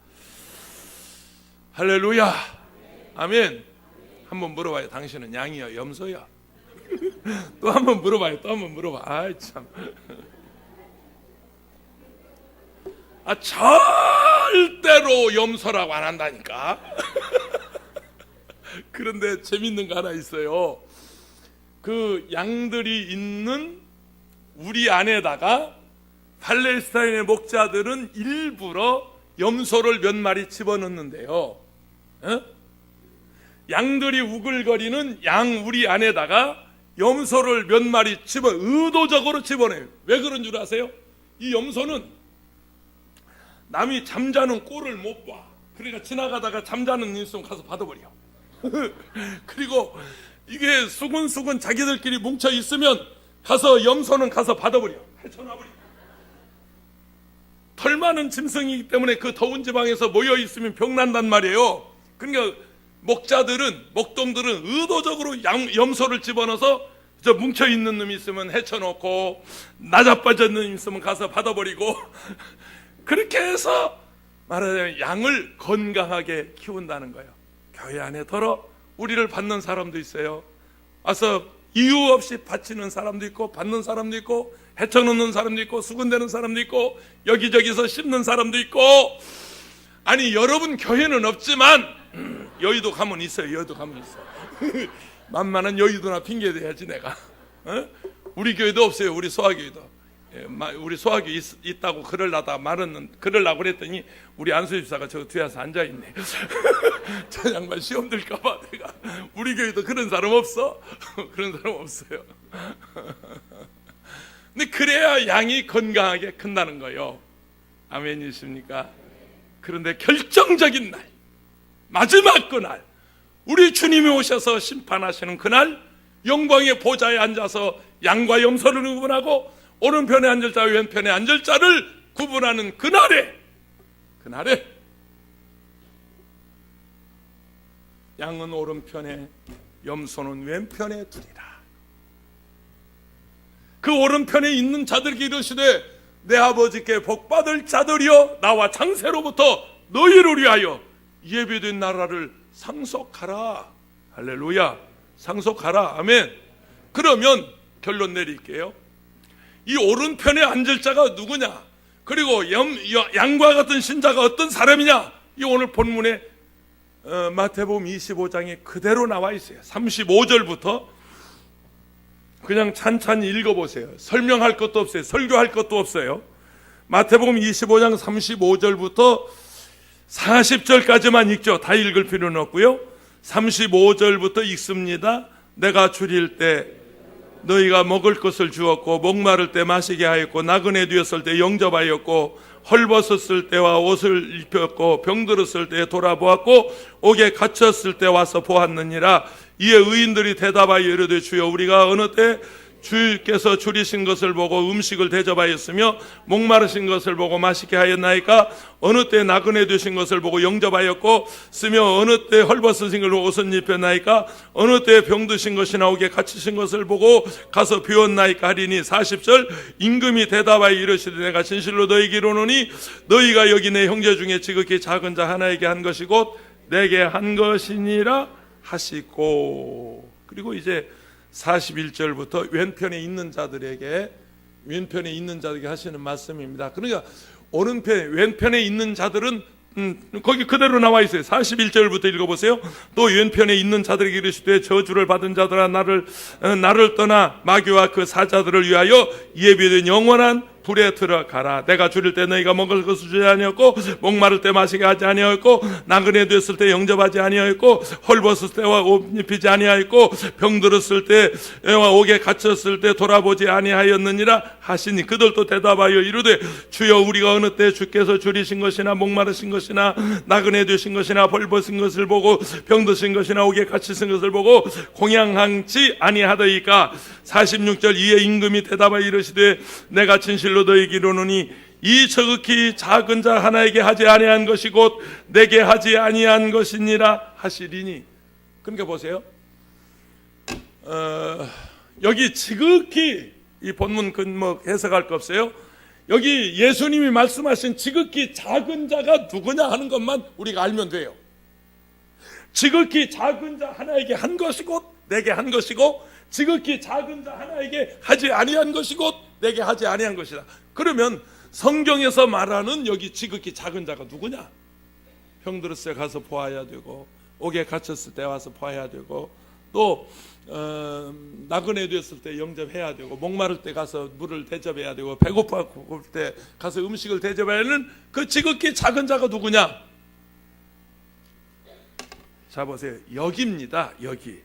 할렐루야. 아멘. 한번 물어봐요. 당신은 양이요, 염소요? 또 한번 물어봐요. 또 한번 물어봐. 아이 참. 절대로 염소라고 안 한다니까. 그런데 재밌는 거 하나 있어요. 그 양들이 있는 우리 안에다가 팔레스타인의 목자들은 일부러 염소를 몇 마리 집어넣는데요. 양들이 우글거리는 양 우리 안에다가 염소를 몇 마리 의도적으로 집어넣어요. 왜 그런 줄 아세요? 이 염소는 남이 잠자는 꼴을 못 봐. 그러니까 지나가다가 잠자는 일 있으면 가서 받아버려. 그리고 이게 수근수근 자기들끼리 뭉쳐 있으면 가서 염소는 가서 받아버려. 헤쳐나버려. 털 많은 짐승이기 때문에 그 더운 지방에서 모여 있으면 병난단 말이에요. 그러니까 목동들은 의도적으로 염소를 집어넣어서 저 뭉쳐 있는 놈이 있으면 헤쳐놓고 나자빠진 놈이 있으면 가서 받아버리고 그렇게 해서 말하자면 양을 건강하게 키운다는 거예요. 교회 안에 더러 우리를 받는 사람도 있어요. 와서 이유 없이 바치는 사람도 있고 받는 사람도 있고 헤쳐놓는 사람도 있고 수군대는 사람도 있고 여기저기서 씹는 사람도 있고. 아니 여러분 교회는 없지만 여의도 가면 있어요. 여의도 가면 있어. 만만한 여의도나 핑계 대야지 내가. 우리 교회도 없어요. 우리 소아교회도. 우리 소학교 있다고 그러려고 그랬더니 우리 안수집사가 저 뒤에 와서 앉아있네. 저 양반 시험 들까봐 내가. 우리 교회도 그런 사람 없어. 그런 사람 없어요. 근데 그래야 양이 건강하게 큰다는 거예요. 아멘이십니까? 그런데 결정적인 날, 마지막 그날, 우리 주님이 오셔서 심판하시는 그날, 영광의 보좌에 앉아서 양과 염소를 구분하고 오른편에 앉을 자와 왼편에 앉을 자를 구분하는 그날에 양은 오른편에 염소는 왼편에 두리라. 그 오른편에 있는 자들에게 이르시되 내 아버지께 복받을 자들이여 나와 창세로부터 너희를 위하여 예비된 나라를 상속하라. 할렐루야. 상속하라. 아멘. 그러면 결론 내릴게요. 이 오른편에 앉을 자가 누구냐, 그리고 양과 같은 신자가 어떤 사람이냐, 이 오늘 본문에 마태복음 25장에 그대로 나와 있어요. 35절부터 그냥 찬찬히 읽어보세요. 설명할 것도 없어요. 설교할 것도 없어요. 마태복음 25장 35절부터 40절까지만 읽죠. 다 읽을 필요는 없고요. 35절부터 읽습니다. 내가 줄일 때 너희가 먹을 것을 주었고 목마를 때 마시게 하였고 나그네 되었을 때 영접하였고 헐벗었을 때와 옷을 입혔고 병들었을 때 돌아보았고 옥에 갇혔을 때 와서 보았느니라. 이에 의인들이 대답하여 이르되 주여 우리가 어느 때 주께서 줄이신 것을 보고 음식을 대접하였으며 목마르신 것을 보고 마시게 하였나이까? 어느 때 나그네 되신 것을 보고 영접하였고 쓰며 어느 때 헐벗으신 것을 옷을 입혔나이까? 어느 때 병드신 것이나 옥에 갇히신 것을 보고 가서 비웠나이까 하리니. 40절 임금이 대답하여 이르시되 내가 진실로 너희에게 이르노니 너희가 여기 내 형제 중에 지극히 작은 자 하나에게 한 것이 곧 내게 한 것이니라 하시고. 그리고 이제 41절부터 왼편에 있는 자들에게 하시는 말씀입니다. 그러니까 왼편에 있는 자들은 거기 그대로 나와 있어요. 41절부터 읽어보세요. 또 왼편에 있는 자들에게 이르시되 저주를 받은 자들아 나를 떠나 마귀와 그 사자들을 위하여 예비된 영원한 불에 들어가라. 내가 줄일 때 너희가 먹을 것을 주지 아니었고 목마를 때 마시게 하지 아니하였고 나그네 됐을 때 영접하지 아니하였고 헐벗을 때와 옷 입히지 아니하였고 병들었을 때와 옥에 갇혔을 때 돌아보지 아니하였느니라 하시니. 그들도 대답하여 이르되 주여 우리가 어느 때 주께서 줄이신 것이나 목마르신 것이나 나그네 되신 것이나 헐벗은 것을 보고 병드신 것이나 옥에 갇히신 것을 보고 공양하지 아니하더이까. 46절 이에 임금이 대답하여 이르시되 내가 진실로 너희에게 이르노니 이 저극히 작은 자 하나에게 하지 아니한 것이 곧 내게 하지 아니한 것이니라 하시리니. 그러니까 보세요. 여기 지극히 이 본문 해석할 거 없어요. 여기 예수님이 말씀하신 지극히 작은 자가 누구냐 하는 것만 우리가 알면 돼요. 지극히 작은 자 하나에게 한 것이 곧 내게 한 것이고 지극히 작은 자 하나에게 하지 아니한 것이 곧 내게 하지 아니한 것이다. 그러면 성경에서 말하는 여기 지극히 작은 자가 누구냐? 병들었을 때 가서 보아야 되고, 옥에 갇혔을 때 와서 봐야 되고, 또 나그네 되었을 때 영접해야 되고, 목마를 때 가서 물을 대접해야 되고, 배고플 때 가서 음식을 대접해야 하는 그 지극히 작은 자가 누구냐? 자 보세요. 여기입니다. 여기.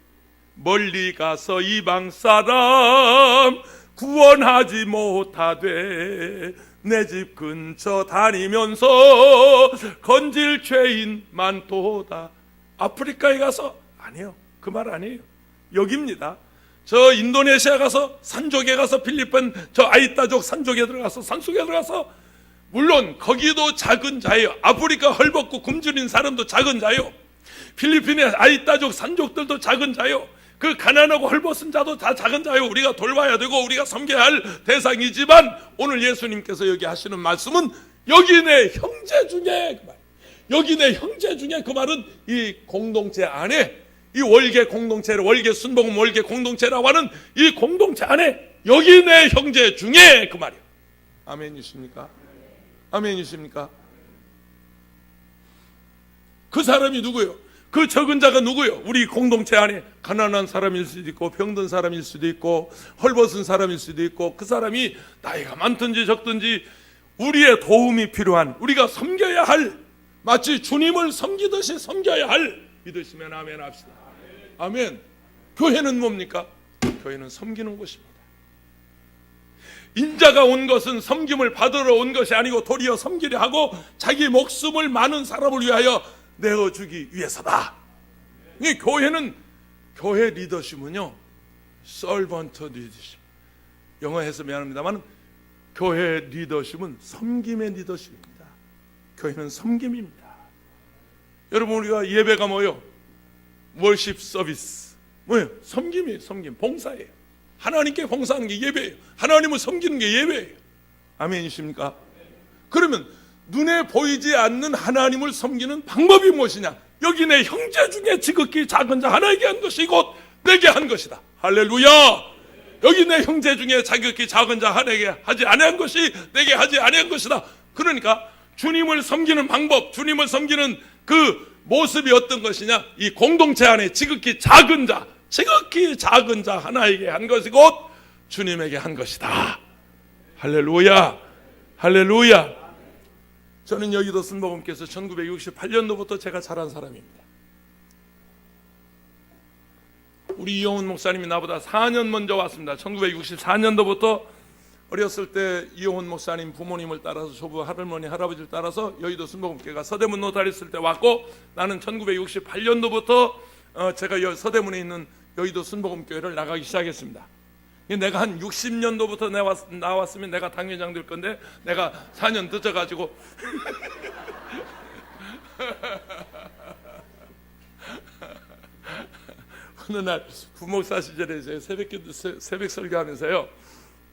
멀리 가서 이방 사람 구원하지 못하되 내 집 근처 다니면서 건질 죄인 많도다. 아프리카에 가서 아니요, 그 말 아니에요. 여기입니다. 저 인도네시아 가서, 산족에 가서, 필리핀 저 아이따족 산족에 들어가서, 산속에 들어가서, 물론 거기도 작은 자예요. 아프리카 헐벗고 굶주린 사람도 작은 자요. 필리핀의 아이따족 산족들도 작은 자요. 그 가난하고 헐벗은 자도 다 작은 자요. 우리가 돌봐야 되고 우리가 섬겨야 할 대상이지만, 오늘 예수님께서 여기 하시는 말씀은 여기 내 형제 중에, 그 말, 여기 내 형제 중에, 그 말은 이 공동체 안에, 이 월계 공동체를, 월계 순복음 월계 공동체라고 하는 이 공동체 안에 여기 내 형제 중에, 그 말이에요. 아멘이십니까? 아멘이십니까? 그 사람이 누구예요? 그 적은 자가 누구예요? 우리 공동체 안에 가난한 사람일 수도 있고, 병든 사람일 수도 있고, 헐벗은 사람일 수도 있고, 그 사람이 나이가 많든지 적든지 우리의 도움이 필요한, 우리가 섬겨야 할, 마치 주님을 섬기듯이 섬겨야 할, 믿으시면 아멘 합시다. 아멘. 교회는 뭡니까? 교회는 섬기는 곳입니다. 인자가 온 것은 섬김을 받으러 온 것이 아니고 도리어 섬기려 하고 자기 목숨을 많은 사람을 위하여 내어주기 위해서다. 이 교회는, 교회 리더십은요, servant leadership. 영어에서 미안합니다만 교회 리더십은 섬김의 리더십입니다. 교회는 섬김입니다. 여러분, 우리가 예배가 뭐예요? worship service. 뭐예요? 섬김이에요. 섬김, 봉사예요. 하나님께 봉사하는 게 예배예요. 하나님을 섬기는 게 예배예요. 아멘이십니까? 그러면 눈에 보이지 않는 하나님을 섬기는 방법이 무엇이냐? 여기 내 형제 중에 지극히 작은 자 하나에게 한 것이 곧 내게 한 것이다. 할렐루야. 여기 내 형제 중에 지극히 작은 자 하나에게 하지 아니한 것이 내게 하지 아니한 것이다. 그러니까 주님을 섬기는 방법, 주님을 섬기는 그 모습이 어떤 것이냐? 이 공동체 안에 지극히 작은 자, 지극히 작은 자 하나에게 한 것이 곧 주님에게 한 것이다. 할렐루야. 할렐루야. 저는 여의도 순복음께서 1968년도부터 제가 자란 사람입니다. 우리 이용훈 목사님이 나보다 4년 먼저 왔습니다. 1964년도부터 어렸을 때 이용훈 목사님 부모님을 따라서, 조부 할머니 할아버지를 따라서 여의도 순복음교회가 서대문 노타리 있을 때 왔고, 나는 1968년도부터 제가 서대문에 있는 여의도 순복음교회를 나가기 시작했습니다. 내가 한 60년도부터 나왔으면 내가 당회장 될 건데 내가 4년 늦어가지고 어느 날 부목사 시절에 제가 새벽 설교하면서요,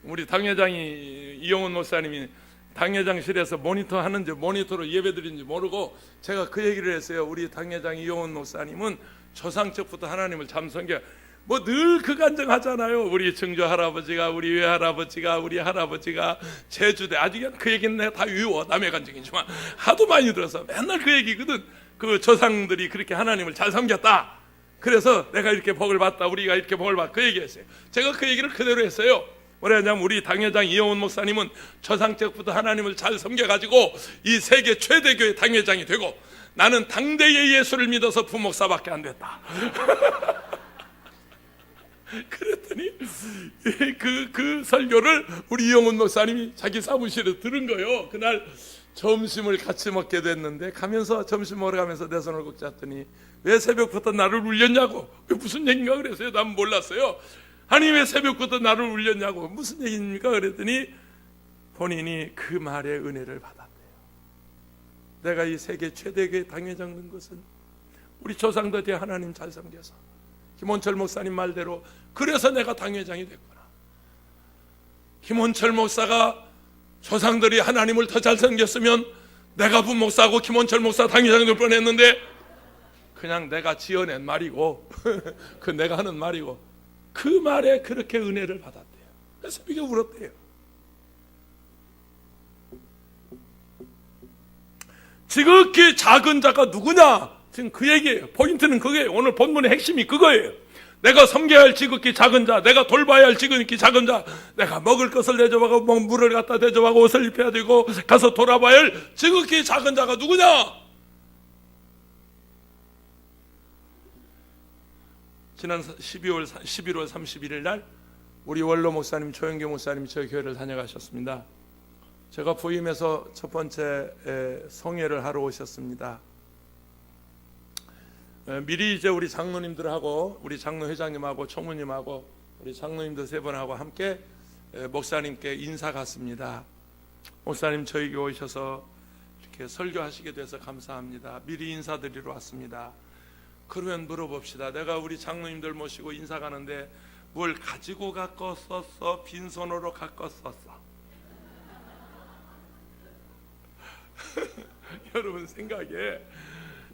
우리 당회장이 이용훈 목사님이 당회장실에서 모니터 하는지 모니터로 예배드리는지 모르고 제가 그 얘기를 했어요. 우리 당회장 이용훈 목사님은 조상적부터 하나님을 참 섬겨, 뭐 늘 그 간증하잖아요. 우리 증조 할아버지가, 우리 외할아버지가, 우리 할아버지가 제주대, 아직 그 얘기는 내가 다 외워, 남의 간증이지만 하도 많이 들어서 맨날 그 얘기거든. 그 조상들이 그렇게 하나님을 잘 섬겼다. 그래서 내가 이렇게 복을 받다, 우리가 이렇게 복을 받다, 그 얘기했어요. 제가 그 얘기를 그대로 했어요. 뭐냐면 우리 당회장 이용훈 목사님은 조상적부터 하나님을 잘 섬겨가지고 이 세계 최대 교회 당회장이 되고, 나는 당대의 예수를 믿어서 부목사밖에 안 됐다. 그랬더니 그 설교를 우리 이용훈 목사님이 자기 사무실에 들은 거예요. 그날 점심을 같이 먹게 됐는데, 가면서 점심 먹으러 가면서 내 손을 꼭 잡더니 왜 새벽부터 나를 울렸냐고. 왜 무슨 얘기인가 그랬어요. 난 몰랐어요. 아니 왜 새벽부터 나를 울렸냐고, 무슨 얘기입니까? 그랬더니 본인이 그 말에 은혜를 받았대요. 내가 이 세계 최대교회 당회장 된 것은 우리 조상들이 하나님 잘 섬겨서, 김원철 목사님 말대로 그래서 내가 당회장이 됐구나. 김원철 목사가 조상들이 하나님을 더 잘 섬겼으면 내가 부목사하고 김원철 목사 당회장 될 뻔했는데, 그냥 내가 지어낸 말이고 그 내가 하는 말이고, 그 말에 그렇게 은혜를 받았대요. 그래서 이게 울었대요. 지극히 작은 자가 누구냐? 지금 그 얘기예요. 포인트는 그거예요. 오늘 본문의 핵심이 그거예요. 내가 섬겨야 할 지극히 작은 자, 내가 돌봐야 할 지극히 작은 자, 내가 먹을 것을 대접하고 물을 갖다 대접하고 옷을 입혀야 되고 가서 돌아봐야 할 지극히 작은 자가 누구냐? 지난 11월 31일 날 우리 원로 목사님 조영기 목사님이 저희 교회를 다녀가셨습니다. 제가 부임해서 첫 번째 성회를 하러 오셨습니다. 미리 이제 우리 장로님들하고 우리 장로회장님하고 총무님하고 우리 장로님들 세 분하고 함께 목사님께 인사 갔습니다. 목사님 저희 교회 오셔서 이렇게 설교하시게 돼서 감사합니다. 미리 인사드리러 왔습니다. 그러면 물어봅시다. 내가 우리 장로님들 모시고 인사 가는데 뭘 가지고 갖고 썼어? 빈손으로 갖고 썼어? 여러분 생각에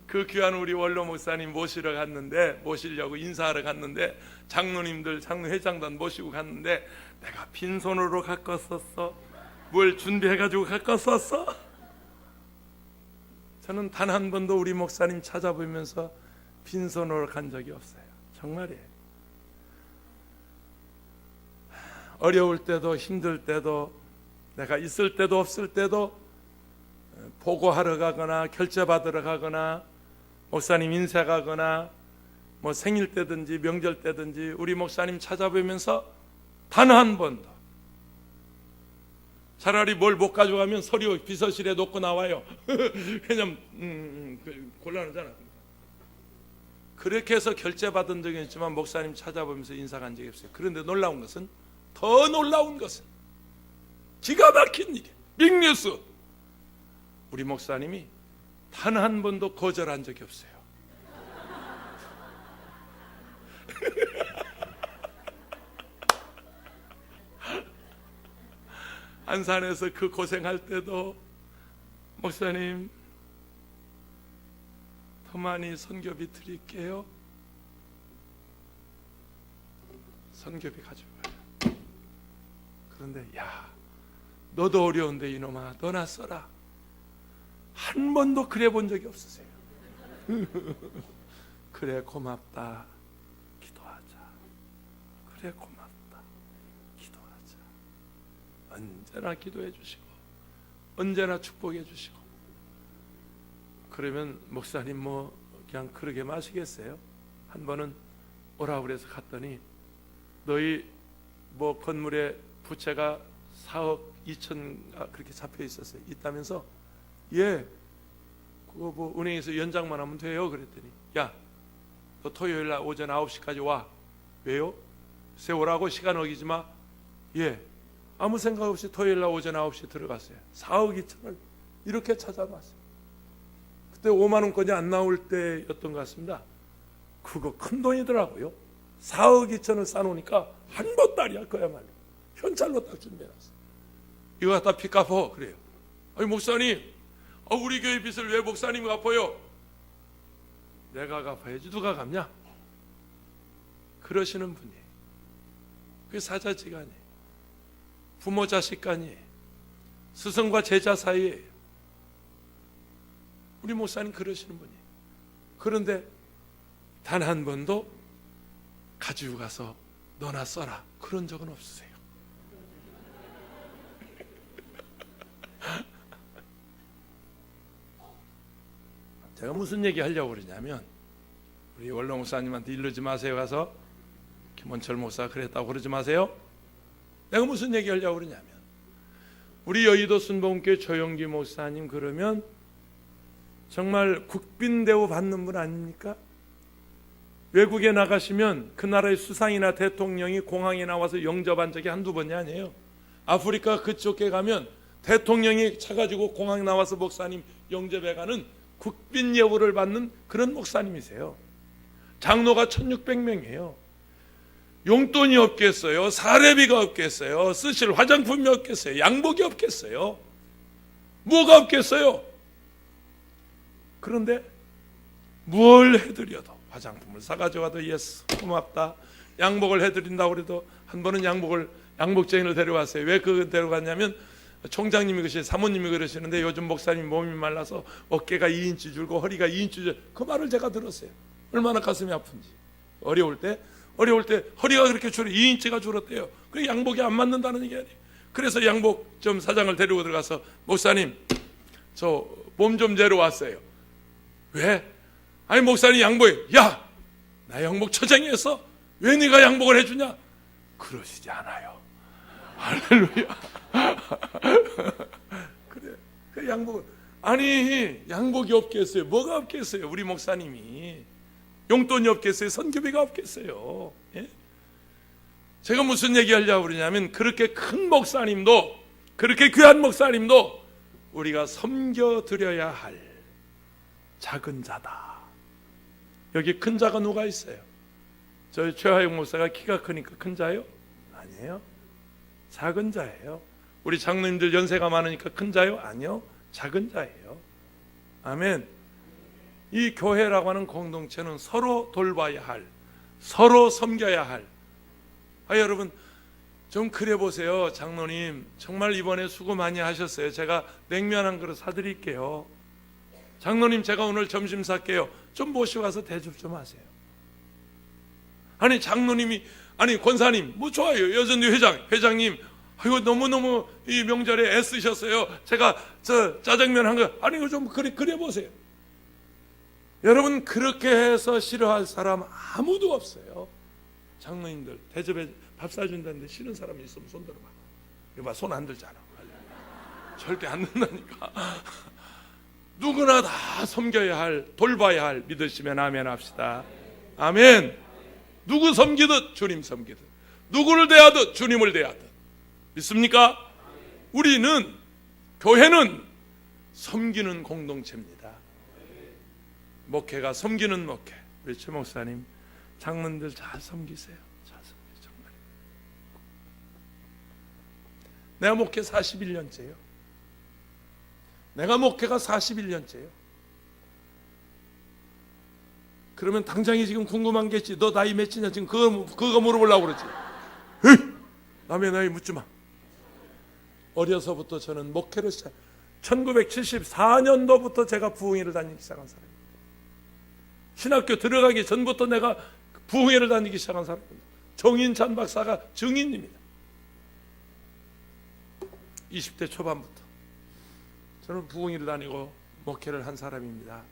그 귀한 우리 원로 목사님 모시려고 인사하러 갔는데 장로님들 장로회장단 모시고 갔는데 내가 빈손으로 갖고 썼어? 뭘 준비해가지고 갖고 썼어? 저는 단 한 번도 우리 목사님 찾아보면서 빈손으로 간 적이 없어요. 정말이에요. 어려울 때도 힘들 때도 내가 있을 때도 없을 때도 보고하러 가거나 결제 받으러 가거나 목사님 인사 가거나 뭐 생일 때든지 명절 때든지 우리 목사님 찾아뵈면서 단 한 번도, 차라리 뭘 못 가져가면 서류 비서실에 놓고 나와요. 왜냐면 곤란하잖아. 그렇게 해서 결제 받은 적이 있지만 목사님 찾아보면서 인사 간 적이 없어요. 그런데 놀라운 것은, 더 놀라운 것은 기가 막힌 일이에요. 빅뉴스. 우리 목사님이 단 한 번도 거절한 적이 없어요. 안산에서 그 고생할 때도 목사님 더 많이 선교비 드릴게요. 선교비 가져가요. 그런데 야, 너도 어려운데 이놈아 너나 써라. 한 번도 그래 본 적이 없으세요. 그래 고맙다 기도하자. 그래 고맙다 기도하자. 언제나 기도해 주시고 언제나 축복해 주시고. 그러면 목사님 뭐 그냥 그러게 마시겠어요? 한 번은 오라고 그래서 갔더니 너희 뭐 건물에 부채가 4억 2천 그렇게 잡혀 있었어요. 있다면서 예, 그거 뭐 은행에서 연장만 하면 돼요. 그랬더니 야, 너 토요일 날 오전 9시까지 와. 왜요? 세우라고 시간 어기지 마. 예, 아무 생각 없이 토요일 날 오전 9시에 들어갔어요. 4억 2천을 이렇게 찾아봤어요. 그때 5만 원권이 안 나올 때였던 것 같습니다. 그거 큰 돈이더라고요. 4억 2천을 싸놓으니까 한 보따리야 그야말로. 현찰로 딱 준비해놨어. 이거 갖다 빚 갚어. 그래요. 아니 목사님, 우리 교회 빚을 왜 목사님이 갚아요? 내가 갚아야지 누가 갚냐? 그러시는 분이 그게 사자지간이에요. 부모 자식 간이에요. 스승과 제자 사이에요. 우리 목사님 그러시는 분이에요. 그런데 단 한 번도 가지고 가서 너나 써라 그런 적은 없으세요. 제가 무슨 얘기 하려고 그러냐면 우리 원로 목사님한테 이러지 마세요. 가서 김원철 목사가 그랬다고 그러지 마세요. 내가 무슨 얘기 하려고 그러냐면 우리 여의도 순복음교회 조영기 목사님 그러면 정말 국빈 대우 받는 분 아닙니까? 외국에 나가시면 그 나라의 수상이나 대통령이 공항에 나와서 영접한 적이 한두 번이 아니에요. 아프리카 그쪽에 가면 대통령이 차가지고 공항에 나와서 목사님 영접해 가는 국빈 예우를 받는 그런 목사님이세요. 장로가 1600명이에요. 용돈이 없겠어요? 사례비가 없겠어요? 쓰실 화장품이 없겠어요? 양복이 없겠어요? 뭐가 없겠어요? 그런데 뭘 해드려도, 화장품을 사가져와도 예수 고맙다, 양복을 해드린다고 그래도 한 번은 양복쟁이를 데려왔어요. 왜 그걸 데려갔냐면 총장님이 그러시고 사모님이 그러시는데 요즘 목사님 몸이 말라서 어깨가 2인치 줄고 허리가 2인치 줄, 그 말을 제가 들었어요. 얼마나 가슴이 아픈지. 어려울 때 허리가 그렇게 줄어 2인치가 줄었대요. 그 양복이 안 맞는다는 얘기 아니에요. 그래서 양복 좀 사장을 데리고 들어가서 목사님 저 몸 좀 재러 왔어요. 왜? 아니 목사님 양복에, 야, 나 양복 처장이었어. 왜 네가 양복을 해주냐? 그러시지 않아요. 할렐루야. 그래, 그 양복, 아니 양복이 없겠어요? 뭐가 없겠어요? 우리 목사님이 용돈이 없겠어요? 선교비가 없겠어요? 예? 제가 무슨 얘기하려고 그러냐면, 그렇게 큰 목사님도, 그렇게 귀한 목사님도 우리가 섬겨드려야 할 작은 자다. 여기 큰 자가 누가 있어요? 저희 최하영 목사가 키가 크니까 큰 자요? 아니에요. 작은 자예요. 우리 장로님들 연세가 많으니까 큰 자요? 아니요. 작은 자예요. 아멘. 이 교회라고 하는 공동체는 서로 돌봐야 할, 서로 섬겨야 할. 여러분 좀 그래 보세요. 장로님 정말 이번에 수고 많이 하셨어요. 제가 냉면 한 그릇 사드릴게요. 장로님 제가 오늘 점심 살게요. 좀 모시고 가서 대접 좀 하세요. 아니 장로님이, 아니 권사님 뭐 좋아요. 여전히 회장님 아이고 너무너무 이 명절에 애쓰셨어요. 제가 저 짜장면 한 거, 아니 이거 좀 그래 보세요. 여러분 그렇게 해서 싫어할 사람 아무도 없어요. 장로님들 대접에 밥 사준다는데 싫은 사람이 있으면 손 들어봐. 이거 봐, 손 안 들잖아. 절대 안 든다니까. 누구나 다 섬겨야 할, 돌봐야 할, 믿으시면 아멘 합시다. 아멘. 누구 섬기듯 주님 섬기듯, 누구를 대하듯 주님을 대하듯. 믿습니까? 우리는, 교회는 섬기는 공동체입니다. 목회가 섬기는 목회. 우리 최 목사님 장로님들 잘 섬기세요. 잘 섬기세요. 정말. 내가 목회 41년째예요. 내가 목회가 41년째예요. 그러면 당장이 지금 궁금한 게 있지. 너 나이 몇이냐 지금 그거 물어보려고 그러지. 에이, 남의 나이 묻지 마. 어려서부터 저는 목회를 1974년도부터 제가 부흥회를 다니기 시작한 사람입니다. 신학교 들어가기 전부터 내가 부흥회를 다니기 시작한 사람입니다. 정인찬 박사가 증인입니다. 20대 초반부터 저는 부흥회를 다니고 목회를 한 사람입니다.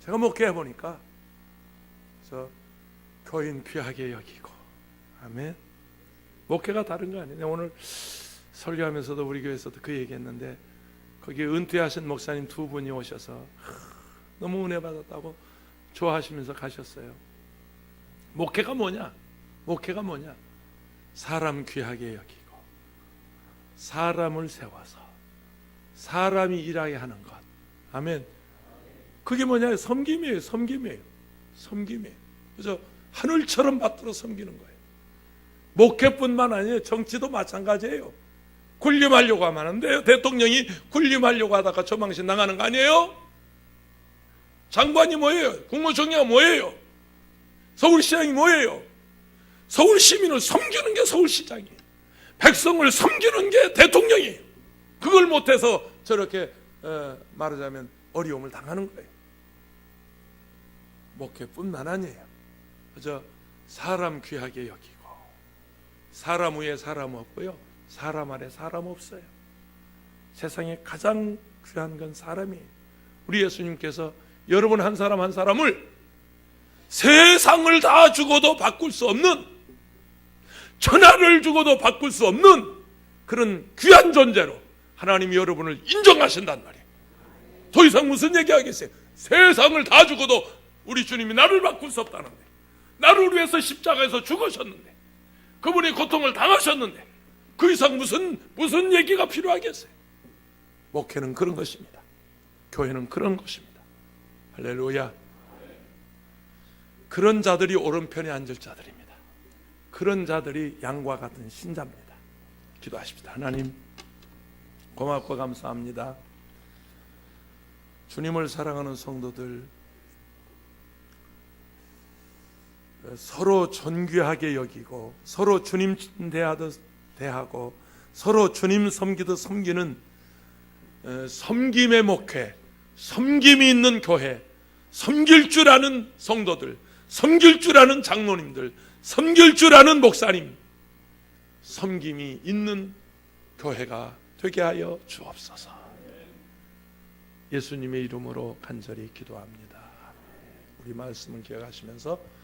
제가 목회해 보니까 저 교인 귀하게 여기고, 아멘. 목회가 다른 거 아니에요. 오늘 설교하면서도 우리 교회에서도 그 얘기했는데, 거기 은퇴하신 목사님 두 분이 오셔서 너무 은혜 받았다고 좋아하시면서 가셨어요. 목회가 뭐냐? 목회가 뭐냐? 사람 귀하게 여기고 사람을 세워서 사람이 일하게 하는 것. 아멘. 그게 뭐냐? 섬김이에요. 섬김이에요. 그래서 하늘처럼 받들어 섬기는 거예요. 목회뿐만 아니에요. 정치도 마찬가지예요. 군림하려고 하면 안 돼요. 대통령이 군림하려고 하다가 저망신 당하는 거 아니에요? 장관이 뭐예요? 국무총리가 뭐예요? 서울시장이 뭐예요? 서울시민을 섬기는 게 서울시장이에요. 백성을 섬기는 게 대통령이에요. 그걸 못해서 저렇게 말하자면 어려움을 당하는 거예요. 목회뿐만 아니에요. 그저 사람 귀하게 여기고, 사람 위에 사람 없고요, 사람 아래 사람 없어요. 세상에 가장 귀한 건 사람이에요. 우리 예수님께서 여러분 한 사람 한 사람을 세상을 다 주고도 바꿀 수 없는, 천하를 주고도 바꿀 수 없는 그런 귀한 존재로 하나님이 여러분을 인정하신단 말이에요. 더 이상 무슨 얘기하겠어요? 세상을 다 주고도 우리 주님이 나를 바꿀 수 없다는데, 나를 위해서 십자가에서 죽으셨는데, 그분이 고통을 당하셨는데 그 이상 무슨 얘기가 필요하겠어요? 목회는 그런 것입니다. 교회는 그런 것입니다. 할렐루야. 그런 자들이 오른편에 앉을 자들입니다. 그런 자들이 양과 같은 신자입니다. 기도하십시다. 하나님 고맙고 감사합니다. 주님을 사랑하는 성도들, 서로 존귀하게 여기고 서로 주님 대하듯 대하고 서로 주님 섬기듯 섬기는 섬김의 목회, 섬김이 있는 교회, 섬길 줄 아는 성도들, 섬길 줄 아는 장로님들, 섬길 줄 아는 목사님, 섬김이 있는 교회가 되게 하여 주옵소서. 예수님의 이름으로 간절히 기도합니다. 우리 말씀을 기억하시면서